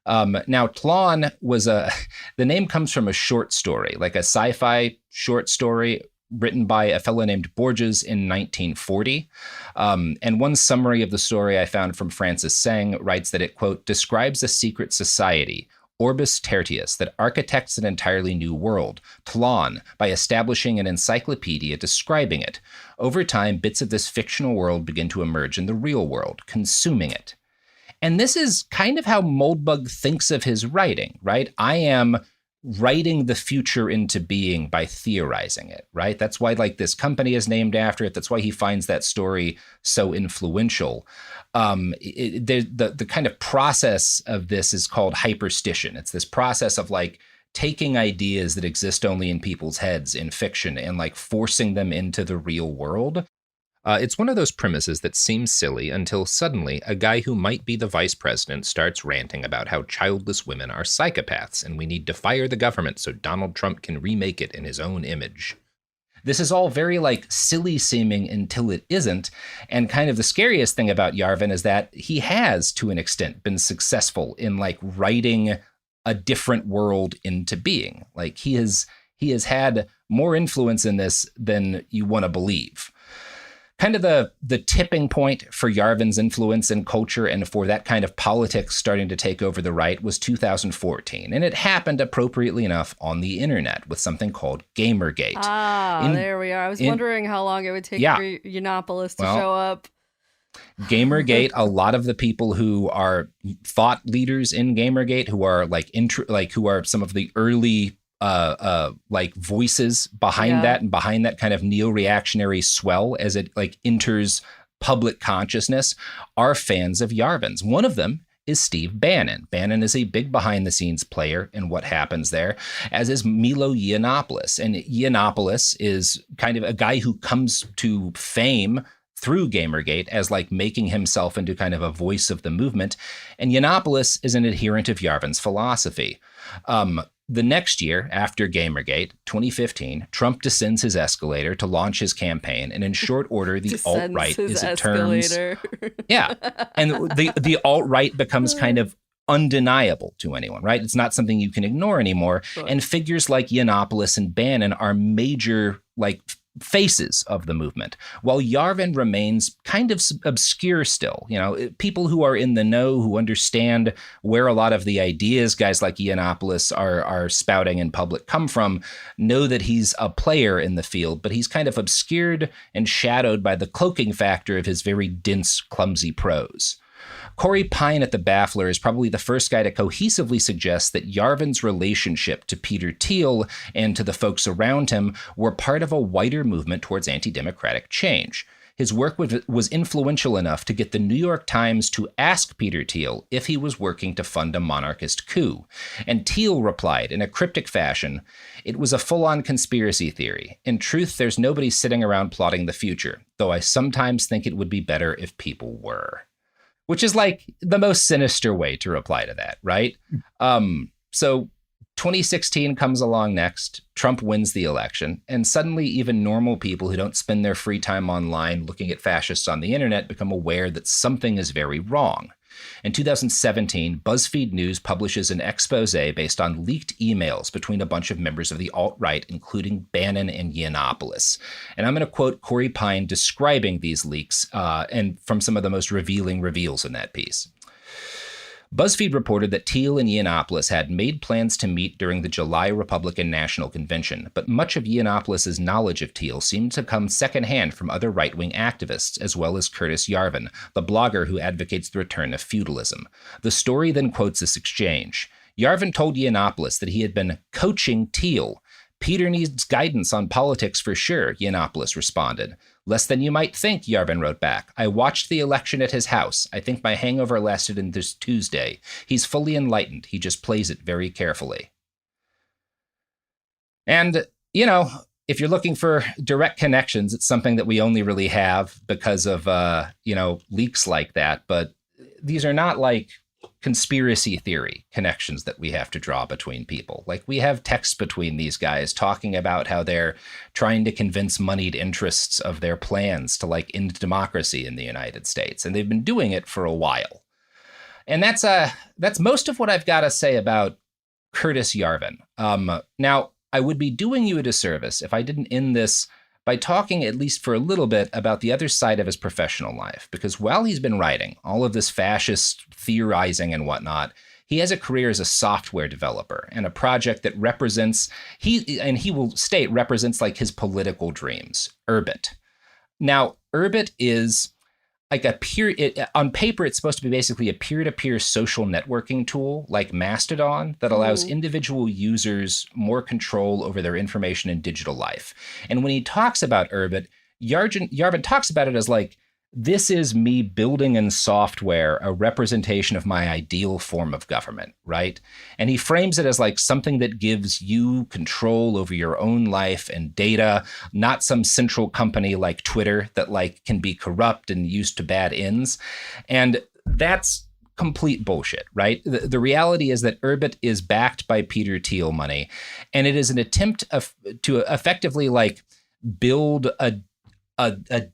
Now, Tlon was the name comes from a short story, like a sci-fi short story written by a fellow named Borges in 1940. And one summary of the story I found from Francis Tsang writes that it, quote, describes a secret society, Orbis Tertius, that architects an entirely new world, Tlon, by establishing an encyclopedia describing it. Over time, bits of this fictional world begin to emerge in the real world, consuming it. And this is kind of how Moldbug thinks of his writing, right? I am writing the future into being by theorizing it, right? That's why like this company is named after it. That's why he finds that story so influential. The kind of process of this is called hyperstition. It's this process of like taking ideas that exist only in people's heads in fiction and like forcing them into the real world. It's one of those premises that seems silly until suddenly a guy who might be the vice president starts ranting about how childless women are psychopaths and we need to fire the government so Donald Trump can remake it in his own image. This is all very like silly seeming until it isn't. And kind of the scariest thing about Yarvin is that he has, to an extent, been successful in like writing a different world into being. Like he has had more influence in this than you want to believe. Kind of the tipping point for Yarvin's influence in culture and for that kind of politics starting to take over the right was 2014. And it happened appropriately enough on the internet with something called Gamergate. There we are. I was wondering how long it would take for Yiannopoulos to show up. Gamergate, a lot of the people who are thought leaders in Gamergate, who are who are some of the early like voices behind that and behind that kind of neo-reactionary swell as it like enters public consciousness are fans of Yarvin's. One of them is Steve Bannon. Bannon is a big behind-the-scenes player in what happens there, as is Milo Yiannopoulos. And Yiannopoulos is kind of a guy who comes to fame through Gamergate as like making himself into kind of a voice of the movement. And Yiannopoulos is an adherent of Yarvin's philosophy. The next year, after Gamergate, 2015, Trump descends his escalator to launch his campaign, and in short order, the alt-right, as it turns, and the alt-right becomes kind of undeniable to anyone, right? It's not something you can ignore anymore, and figures like Yiannopoulos and Bannon are major, like, faces of the movement, while Yarvin remains kind of obscure still. You know, people who are in the know, who understand where a lot of the ideas guys like Yiannopoulos are spouting in public come from, know that he's a player in the field, but he's kind of obscured and shadowed by the cloaking factor of his very dense, clumsy prose. Corey Pine at The Baffler is probably the first guy to cohesively suggest that Yarvin's relationship to Peter Thiel and to the folks around him were part of a wider movement towards anti-democratic change. His work was influential enough to get the New York Times to ask Peter Thiel if he was working to fund a monarchist coup. And Thiel replied in a cryptic fashion, "It was a full-on conspiracy theory. In truth, there's nobody sitting around plotting the future, though I sometimes think it would be better if people were." Which is like the most sinister way to reply to that, right? So 2016 comes along next. Trump wins the election. And suddenly even normal people who don't spend their free time online looking at fascists on the internet become aware that something is very wrong. In 2017, BuzzFeed News publishes an expose based on leaked emails between a bunch of members of the alt-right, including Bannon and Yiannopoulos. And I'm going to quote Corey Pine describing these leaks and from some of the most revealing reveals in that piece. BuzzFeed reported that Thiel and Yiannopoulos had made plans to meet during the July Republican National Convention, but much of Yiannopoulos' knowledge of Thiel seemed to come secondhand from other right-wing activists, as well as Curtis Yarvin, the blogger who advocates the return of feudalism. The story then quotes this exchange. Yarvin told Yiannopoulos that he had been coaching Thiel. "Peter needs guidance on politics for sure," Yiannopoulos responded. Less than you might think, Yarvin wrote back. I watched the election at his house. I think my hangover lasted into this Tuesday. He's fully enlightened. He just plays it very carefully. And, you know, if you're looking for direct connections, it's something that we only really have because of, leaks like that. But these are not like conspiracy theory connections that we have to draw between people. Like, we have texts between these guys talking about how they're trying to convince moneyed interests of their plans to like end democracy in the United States. And they've been doing it for a while. And that's most of what I've got to say about Curtis Yarvin. Now, I would be doing you a disservice if I didn't end this by talking at least for a little bit about the other side of his professional life, because while he's been writing all of this fascist theorizing and whatnot, he has a career as a software developer and a project that represents like his political dreams, Urbit. Now, Urbit is like on paper, it's supposed to be basically a peer-to-peer social networking tool like Mastodon that allows individual users more control over their information in digital life. And when he talks about Urbit, Yarvin talks about it as like, this is me building in software a representation of my ideal form of government, right? And he frames it as like something that gives you control over your own life and data, not some central company like Twitter that like can be corrupt and used to bad ends. And that's complete bullshit, right? The reality is that Urbit is backed by Peter Thiel money, and it is an attempt to effectively like build a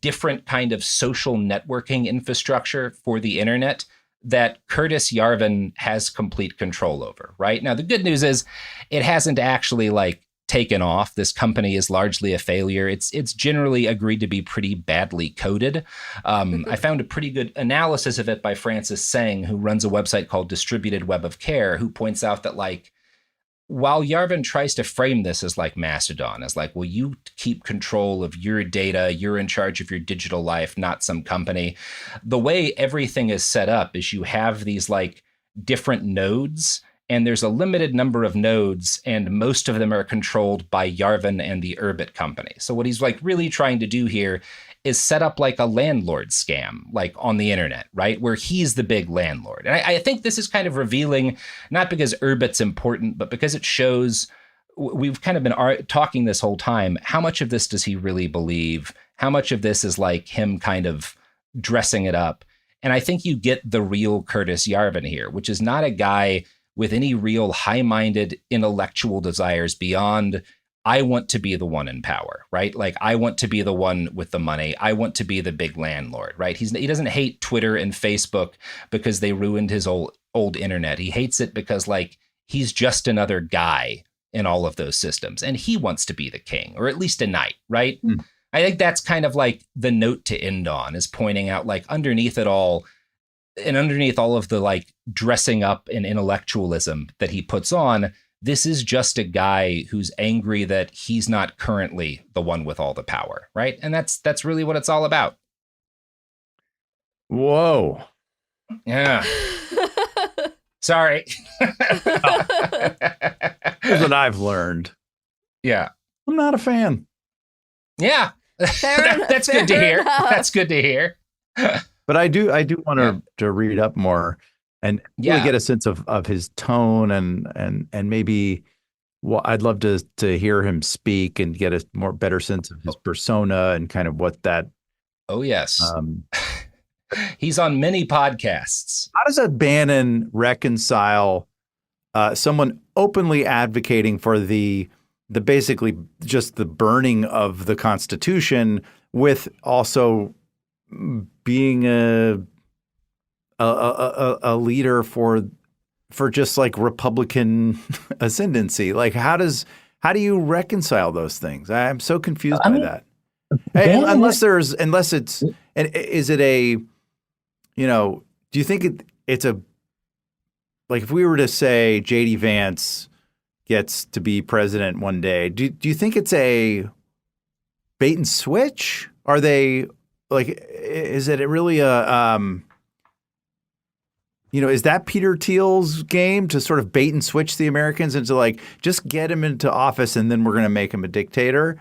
different kind of social networking infrastructure for the internet that Curtis Yarvin has complete control over, right? Now, the good news is it hasn't actually like taken off. This company is largely a failure. It's generally agreed to be pretty badly coded. I found a pretty good analysis of it by Francis Tseng, who runs a website called Distributed Web of Care, who points out that like, while Yarvin tries to frame this as like Mastodon, as like, well, you keep control of your data, you're in charge of your digital life, not some company. The way everything is set up is you have these like different nodes, and there's a limited number of nodes, and most of them are controlled by Yarvin and the Urbit company. So what he's like really trying to do here is set up like a landlord scam, like on the internet, right? Where he's the big landlord. And I think this is kind of revealing, not because Urbit's important, but because it shows, we've kind of been talking this whole time, how much of this does he really believe? How much of this is like him kind of dressing it up? And I think you get the real Curtis Yarvin here, which is not a guy with any real high-minded intellectual desires beyond, I want to be the one in power, right? Like, I want to be the one with the money. I want to be the big landlord, right? He doesn't hate Twitter and Facebook because they ruined his old internet. He hates it because like he's just another guy in all of those systems, and he wants to be the king, or at least a knight, right? I think that's kind of like the note to end on, is pointing out like underneath it all, and underneath all of the like dressing up and intellectualism that he puts on, this is just a guy who's angry that he's not currently the one with all the power, right? And that's really what it's all about. Whoa. Yeah. Sorry. Here's what I've learned. Yeah. I'm not a fan. Yeah. That's good to hear. That's good to hear. But I do want to read up more and really get a sense of his tone and maybe I'd love to hear him speak and get a better sense of his persona and kind of what that. Oh, yes. He's on many podcasts. How does a Bannon reconcile someone openly advocating for the basically just the burning of the Constitution with also being a leader for just like Republican ascendancy? Like, how do you reconcile those things? I'm so confused by that. Unless it's is it a, do you think it's a, like, if we were to say JD Vance gets to be president one day, do you think it's a bait and switch? Are they like, is it really a, is that Peter Thiel's game to sort of bait and switch the Americans into like, just get him into office and then we're going to make him a dictator?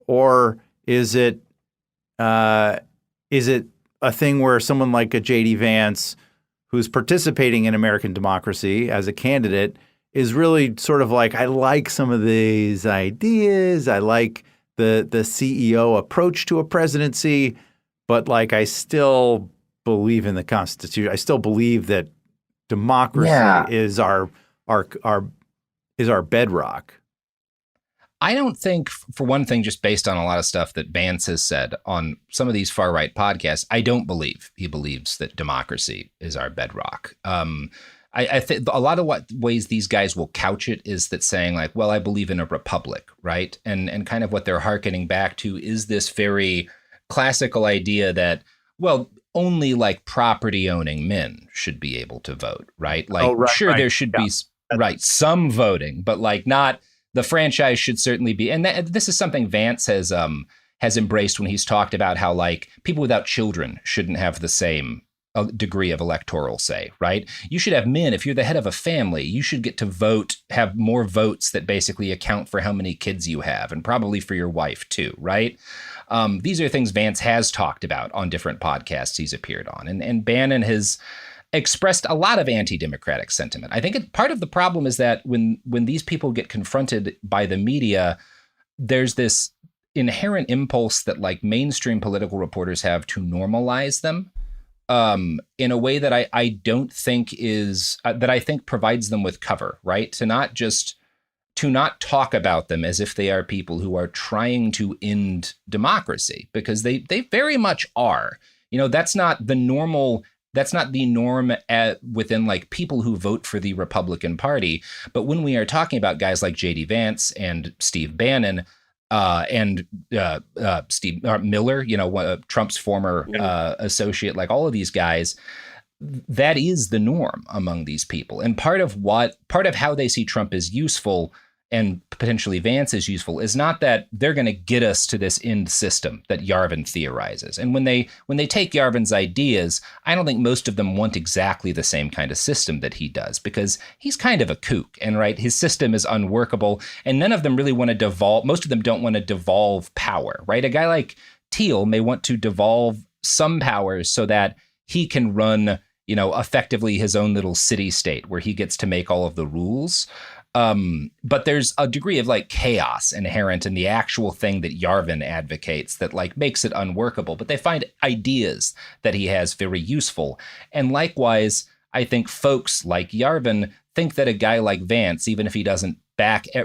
Or is it is it a thing where someone like a J.D. Vance, who's participating in American democracy as a candidate, is really sort of like, I like some of these ideas. I like the CEO approach to a presidency, but like I still believe in the Constitution. I still believe that democracy is our bedrock. I don't think, for one thing, just based on a lot of stuff that Vance has said on some of these far right podcasts, I don't believe he believes that democracy is our bedrock. I think a lot of ways these guys will couch it is that saying like, well, I believe in a republic, right? And kind of what they're hearkening back to is this very classical idea that, well, only like property owning men should be able to vote, right? Like, there should be some voting, but like not. The franchise should certainly be, and this is something Vance has embraced when he's talked about how like people without children shouldn't have the same degree of electoral say, right? You should have men. If you're the head of a family, you should get to vote, have more votes that basically account for how many kids you have, and probably for your wife too, right? These are things Vance has talked about on different podcasts he's appeared on, and Bannon has expressed a lot of anti-democratic sentiment. I think part of the problem is that when these people get confronted by the media, there's this inherent impulse that like mainstream political reporters have to normalize them in a way that I don't think is that I think provides them with cover, right? To not talk about them as if they are people who are trying to end democracy, because they very much are. You know, that's not the norm within like people who vote for the Republican Party. But when we are talking about guys like J.D. Vance and Steve Bannon and Steve Miller, Trump's former associate, like all of these guys, that is the norm among these people. And part of how they see Trump as useful and potentially Vance is useful is not that they're going to get us to this end system that Yarvin theorizes. And when they take Yarvin's ideas, I don't think most of them want exactly the same kind of system that he does, because he's kind of a kook, and right, his system is unworkable, and none of them really want to devolve. Most of them don't want to devolve power, right? A guy like Thiel may want to devolve some powers so that he can run, effectively his own little city state where he gets to make all of the rules. But there's a degree of like chaos inherent in the actual thing that Yarvin advocates that like makes it unworkable, but they find ideas that he has very useful. And likewise, I think folks like Yarvin think that a guy like Vance, even if he doesn't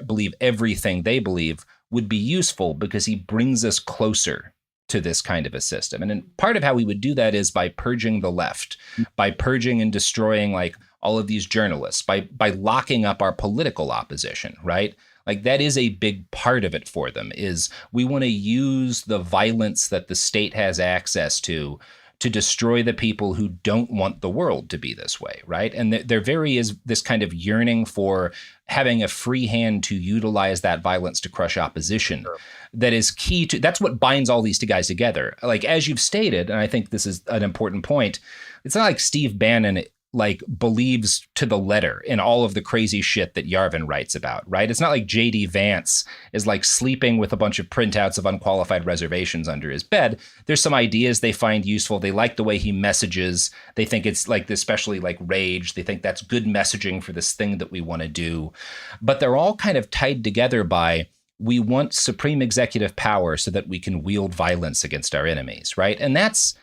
believe everything they believe, would be useful because he brings us closer to this kind of a system. And part of how we would do that is by purging the left, by purging and destroying like all of these journalists, by locking up our political opposition, right? Like that is a big part of it for them, is we want to use the violence that the state has access to destroy the people who don't want the world to be this way, right? And there very is this kind of yearning for having a free hand to utilize that violence to crush opposition. Sure. That is key to, that's what binds all these two guys together. Like, as you've stated, and I think this is an important point, it's not like Steve Bannon like believes to the letter in all of the crazy shit that Yarvin writes about, right? It's not like J.D. Vance is like sleeping with a bunch of printouts of unqualified reservations under his bed. There's some ideas they find useful. They like the way he messages. They think it's like, especially like rage. They think that's good messaging for this thing that we want to do. But they're all kind of tied together by, we want supreme executive power so that we can wield violence against our enemies, right? And that's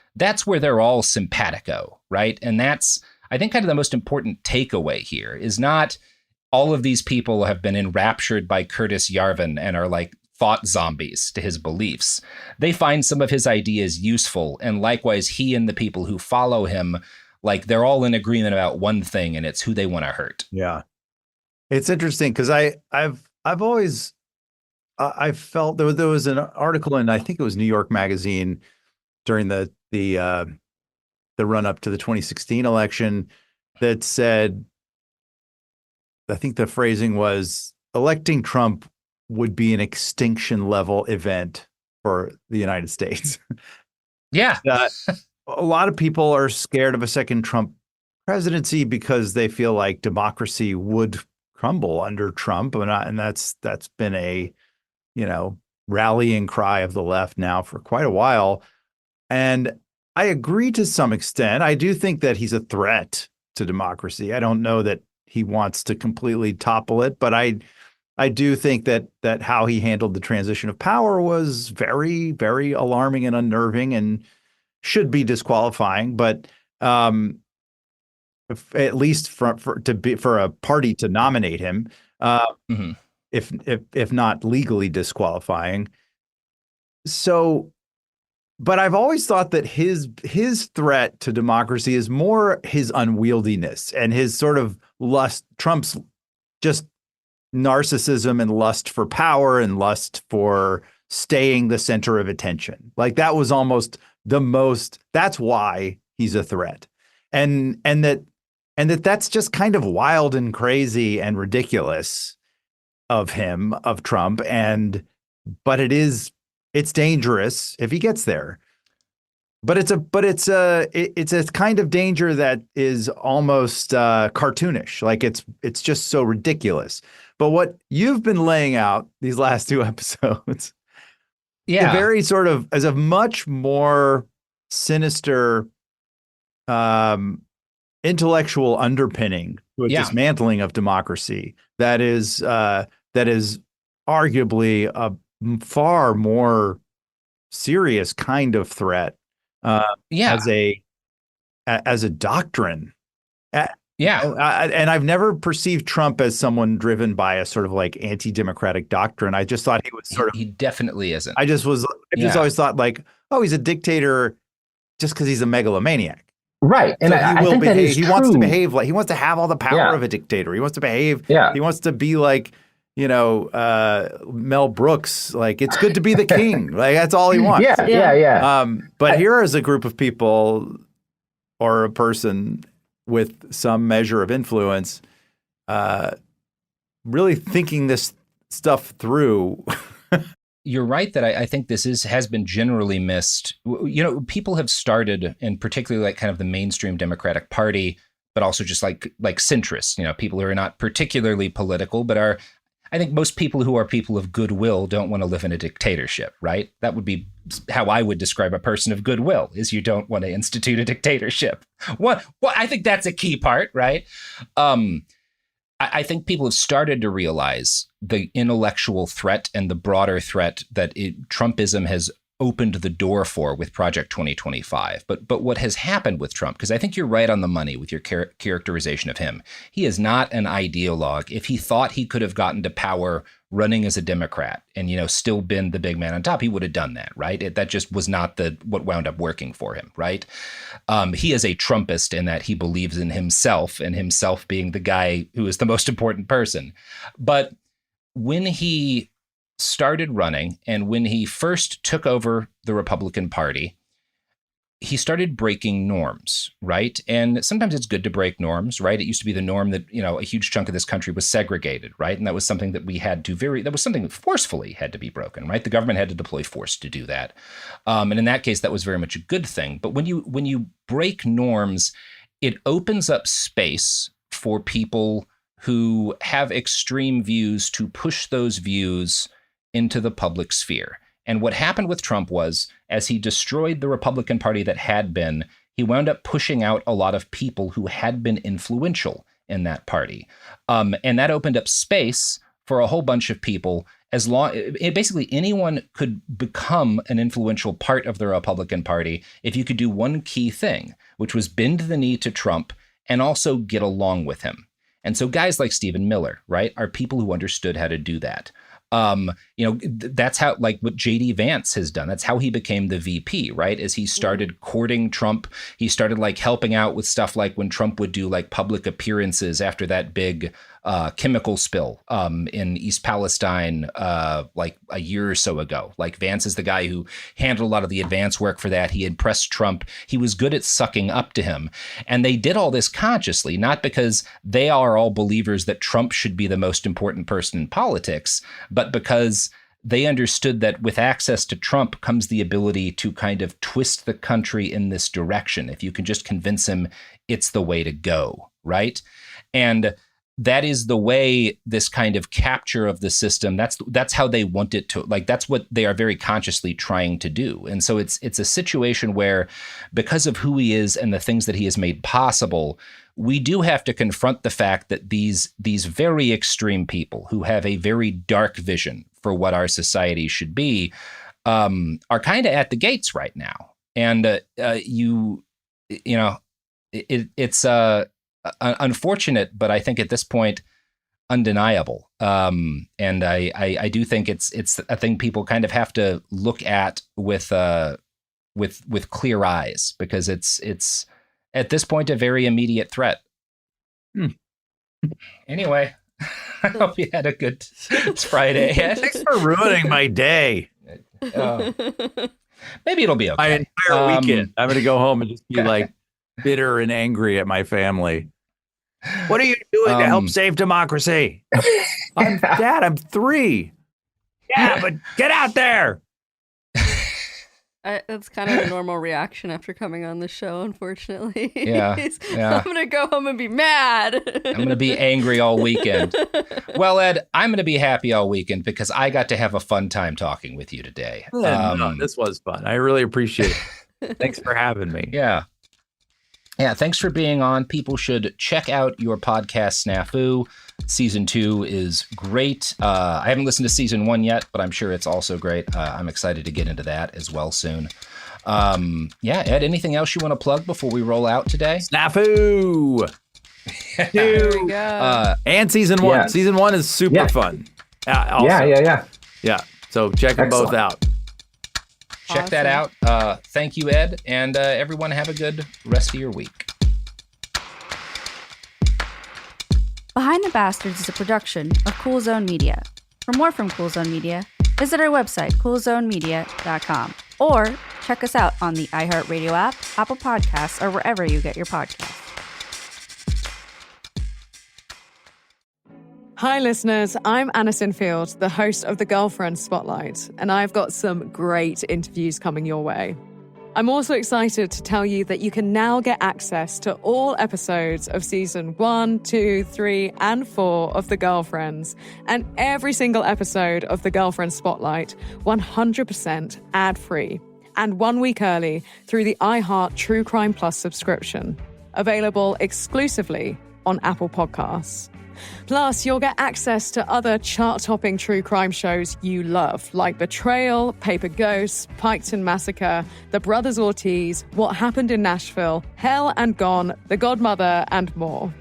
where they're all simpatico, right? And that's, I think, kind of the most important takeaway here is not all of these people have been enraptured by Curtis Yarvin and are like thought zombies to his beliefs. They find some of his ideas useful. And likewise, he and the people who follow him, like they're all in agreement about one thing, and it's who they want to hurt. Yeah. It's interesting because I've always, I felt there was an article in, I think it was New York Magazine during the run up to the 2016 election that said, I think the phrasing was, electing Trump would be an extinction level event for the United States. Yeah. A lot of people are scared of a second Trump presidency because they feel like democracy would crumble under Trump. And that's been a, rallying cry of the left now for quite a while. And I agree to some extent. I do think that he's a threat to democracy. I don't know that he wants to completely topple it, but I do think that how he handled the transition of power was very, very alarming and unnerving and should be disqualifying. But at least for a party to nominate him, if not legally disqualifying. So, but I've always thought that his threat to democracy is more his unwieldiness and his sort of lust, Trump's just narcissism and lust for power and lust for staying the center of attention. Like that was almost that's why he's a threat. And that's just kind of wild and crazy and ridiculous of him, of Trump. But it's dangerous if he gets there. But it's a kind of danger that is almost cartoonish. Like it's just so ridiculous. But what you've been laying out these last 2 episodes, the very sort of as a much more sinister intellectual underpinning to a dismantling of democracy that is arguably a far more serious kind of threat as a doctrine. And I've never perceived Trump as someone driven by a sort of like anti-democratic doctrine. I just thought he was he definitely isn't. I just always thought like, oh, he's a dictator just because he's a megalomaniac. Right. And so I think that is he true. wants to behave like he wants to have all the power of a dictator. He wants to behave. He wants to be like, Mel Brooks, like it's good to be the king. Like that's all he wants. But here is a group of people or a person with some measure of influence, really thinking this stuff through. You're right that I think this has been generally missed. People have started, and particularly like kind of the mainstream Democratic Party, but also just like centrists, people who are not particularly political, but are, I think most people who are people of goodwill don't want to live in a dictatorship, right? That would be how I would describe a person of goodwill, is you don't want to institute a dictatorship. Well, I think that's a key part, right? I think people have started to realize the intellectual threat and the broader threat that Trumpism has opened the door for with Project 2025. But what has happened with Trump, because I think you're right on the money with your characterization of him. He is not an ideologue. If he thought he could have gotten to power running as a Democrat and, still been the big man on top, he would have done that, right? That just was not what wound up working for him, right? He is a Trumpist in that he believes in himself and himself being the guy who is the most important person. But when he started running and when he first took over the Republican Party, he started breaking norms, right? And sometimes it's good to break norms, right? It used to be the norm that, a huge chunk of this country was segregated, right? And that was something that that was something that forcefully had to be broken, right? The government had to deploy force to do that. And in that case, that was very much a good thing. But when you break norms, it opens up space for people who have extreme views to push those views into the public sphere. And what happened with Trump was, as he destroyed the Republican Party that had been, he wound up pushing out a lot of people who had been influential in that party. And that opened up space for a whole bunch of people. Basically anyone could become an influential part of the Republican Party if you could do one key thing, which was bend the knee to Trump and also get along with him. And so guys like Stephen Miller, right, are people who understood how to do that. That's how, like what JD Vance has done. That's how he became the VP, right? As he started courting Trump, he started like helping out with stuff like when Trump would do like public appearances after that big chemical spill in East Palestine like a year or so ago. Like Vance is the guy who handled a lot of the advance work for that. He impressed Trump. He was good at sucking up to him. And they did all this consciously, not because they are all believers that Trump should be the most important person in politics, but because they understood that with access to Trump comes the ability to kind of twist the country in this direction. If you can just convince him it's the way to go, right? And that is the way this kind of capture of the system, that's how they want it to, like, that's what they are very consciously trying to do. And so it's a situation where, because of who he is and the things that he has made possible, we do have to confront the fact that these very extreme people who have a very dark vision for what our society should be are kind of at the gates right now. And it's unfortunate, but I think at this point, undeniable. And I do think it's a thing people kind of have to look at with clear eyes, because it's at this point a very immediate threat. Anyway, I hope you had a good Friday. Thanks for ruining my day. Maybe it'll be okay. My entire weekend. I'm going to go home and just be like bitter and angry at my family. What are you doing to help save democracy? Dad, I'm 3. Yeah, but get out there. That's kind of a normal reaction after coming on the show, unfortunately. Yeah. I'm going to go home and be mad. I'm going to be angry all weekend. Well, Ed, I'm going to be happy all weekend because I got to have a fun time talking with you today. No, this was fun. I really appreciate it. Thanks for having me. Yeah. Yeah, thanks for being on. People should check out your podcast, Snafu. Season 2 is great. I haven't listened to season 1 yet, but I'm sure it's also great. I'm excited to get into that as well soon. Ed, anything else you want to plug before we roll out today? Snafu! There we go. And season 1. Yes. Season 1 is super fun. Also. Yeah. So check them both out. Check that out. Thank you, Ed, and everyone have a good rest of your week. Behind the Bastards is a production of Cool Zone Media. For more from Cool Zone Media, visit our website, coolzonemedia.com, or check us out on the iHeartRadio app, Apple Podcasts, or wherever you get your podcasts. Hi, listeners. I'm Anna Sinfield, the host of the Girlfriend Spotlight, and I've got some great interviews coming your way. I'm also excited to tell you that you can now get access to all episodes of season 1, 2, 3, and 4 of The Girlfriends, and every single episode of The Girlfriend Spotlight 100% ad-free, and 1 week early through the iHeart True Crime Plus subscription, available exclusively on Apple Podcasts. Plus, you'll get access to other chart-topping true crime shows you love, like Betrayal, Paper Ghosts, Piketon Massacre, The Brothers Ortiz, What Happened in Nashville, Hell and Gone, The Godmother, and more.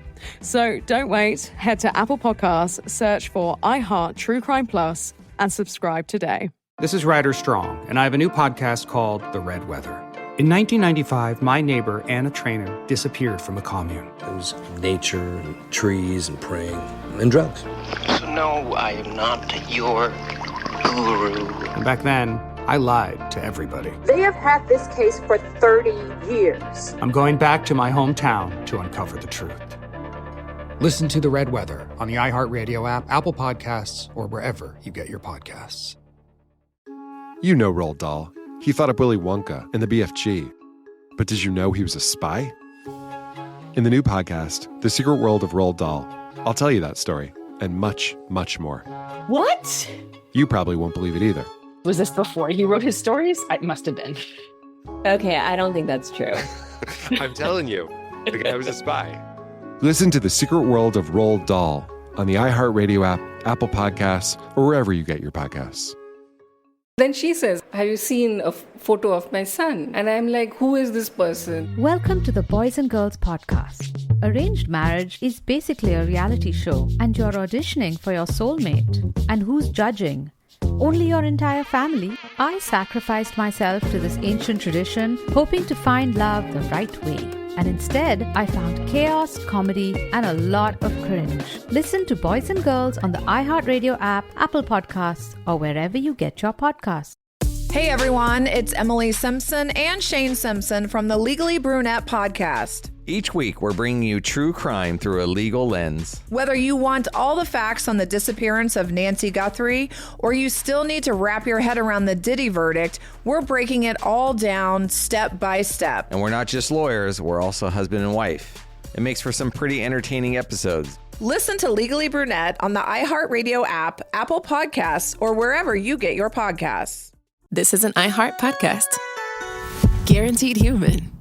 So don't wait. Head to Apple Podcasts, search for iHeart True Crime Plus, and subscribe today. This is Ryder Strong, and I have a new podcast called The Red Weather. In 1995, my neighbor, Anna Trainer, disappeared from a commune. It was nature and trees and praying and drugs. So no, I am not your guru. And back then, I lied to everybody. They have had this case for 30 years. I'm going back to my hometown to uncover the truth. Listen to The Red Weather on the iHeartRadio app, Apple Podcasts, or wherever you get your podcasts. You know Roald Dahl. He thought up Willy Wonka and the BFG. But did you know he was a spy? In the new podcast, The Secret World of Roald Dahl, I'll tell you that story and much, much more. What? You probably won't believe it either. Was this before he wrote his stories? It must have been. Okay, I don't think that's true. I'm telling you, the guy was a spy. Listen to The Secret World of Roald Dahl on the iHeartRadio app, Apple Podcasts, or wherever you get your podcasts. Then she says, have you seen a photo of my son? And I'm like, who is this person? Welcome to the Boys and Girls Podcast. Arranged marriage is basically a reality show, and you're auditioning for your soulmate. And who's judging? Only your entire family. I sacrificed myself to this ancient tradition, hoping to find love the right way. And instead, I found chaos, comedy, and a lot of cringe. Listen to Boys and Girls on the iHeartRadio app, Apple Podcasts, or wherever you get your podcasts. Hey everyone, it's Emily Simpson and Shane Simpson from the Legally Brunette podcast. Each week, we're bringing you true crime through a legal lens. Whether you want all the facts on the disappearance of Nancy Guthrie, or you still need to wrap your head around the Diddy verdict, we're breaking it all down step by step. And we're not just lawyers, we're also husband and wife. It makes for some pretty entertaining episodes. Listen to Legally Brunette on the iHeartRadio app, Apple Podcasts, or wherever you get your podcasts. This is an iHeart podcast. Guaranteed Human.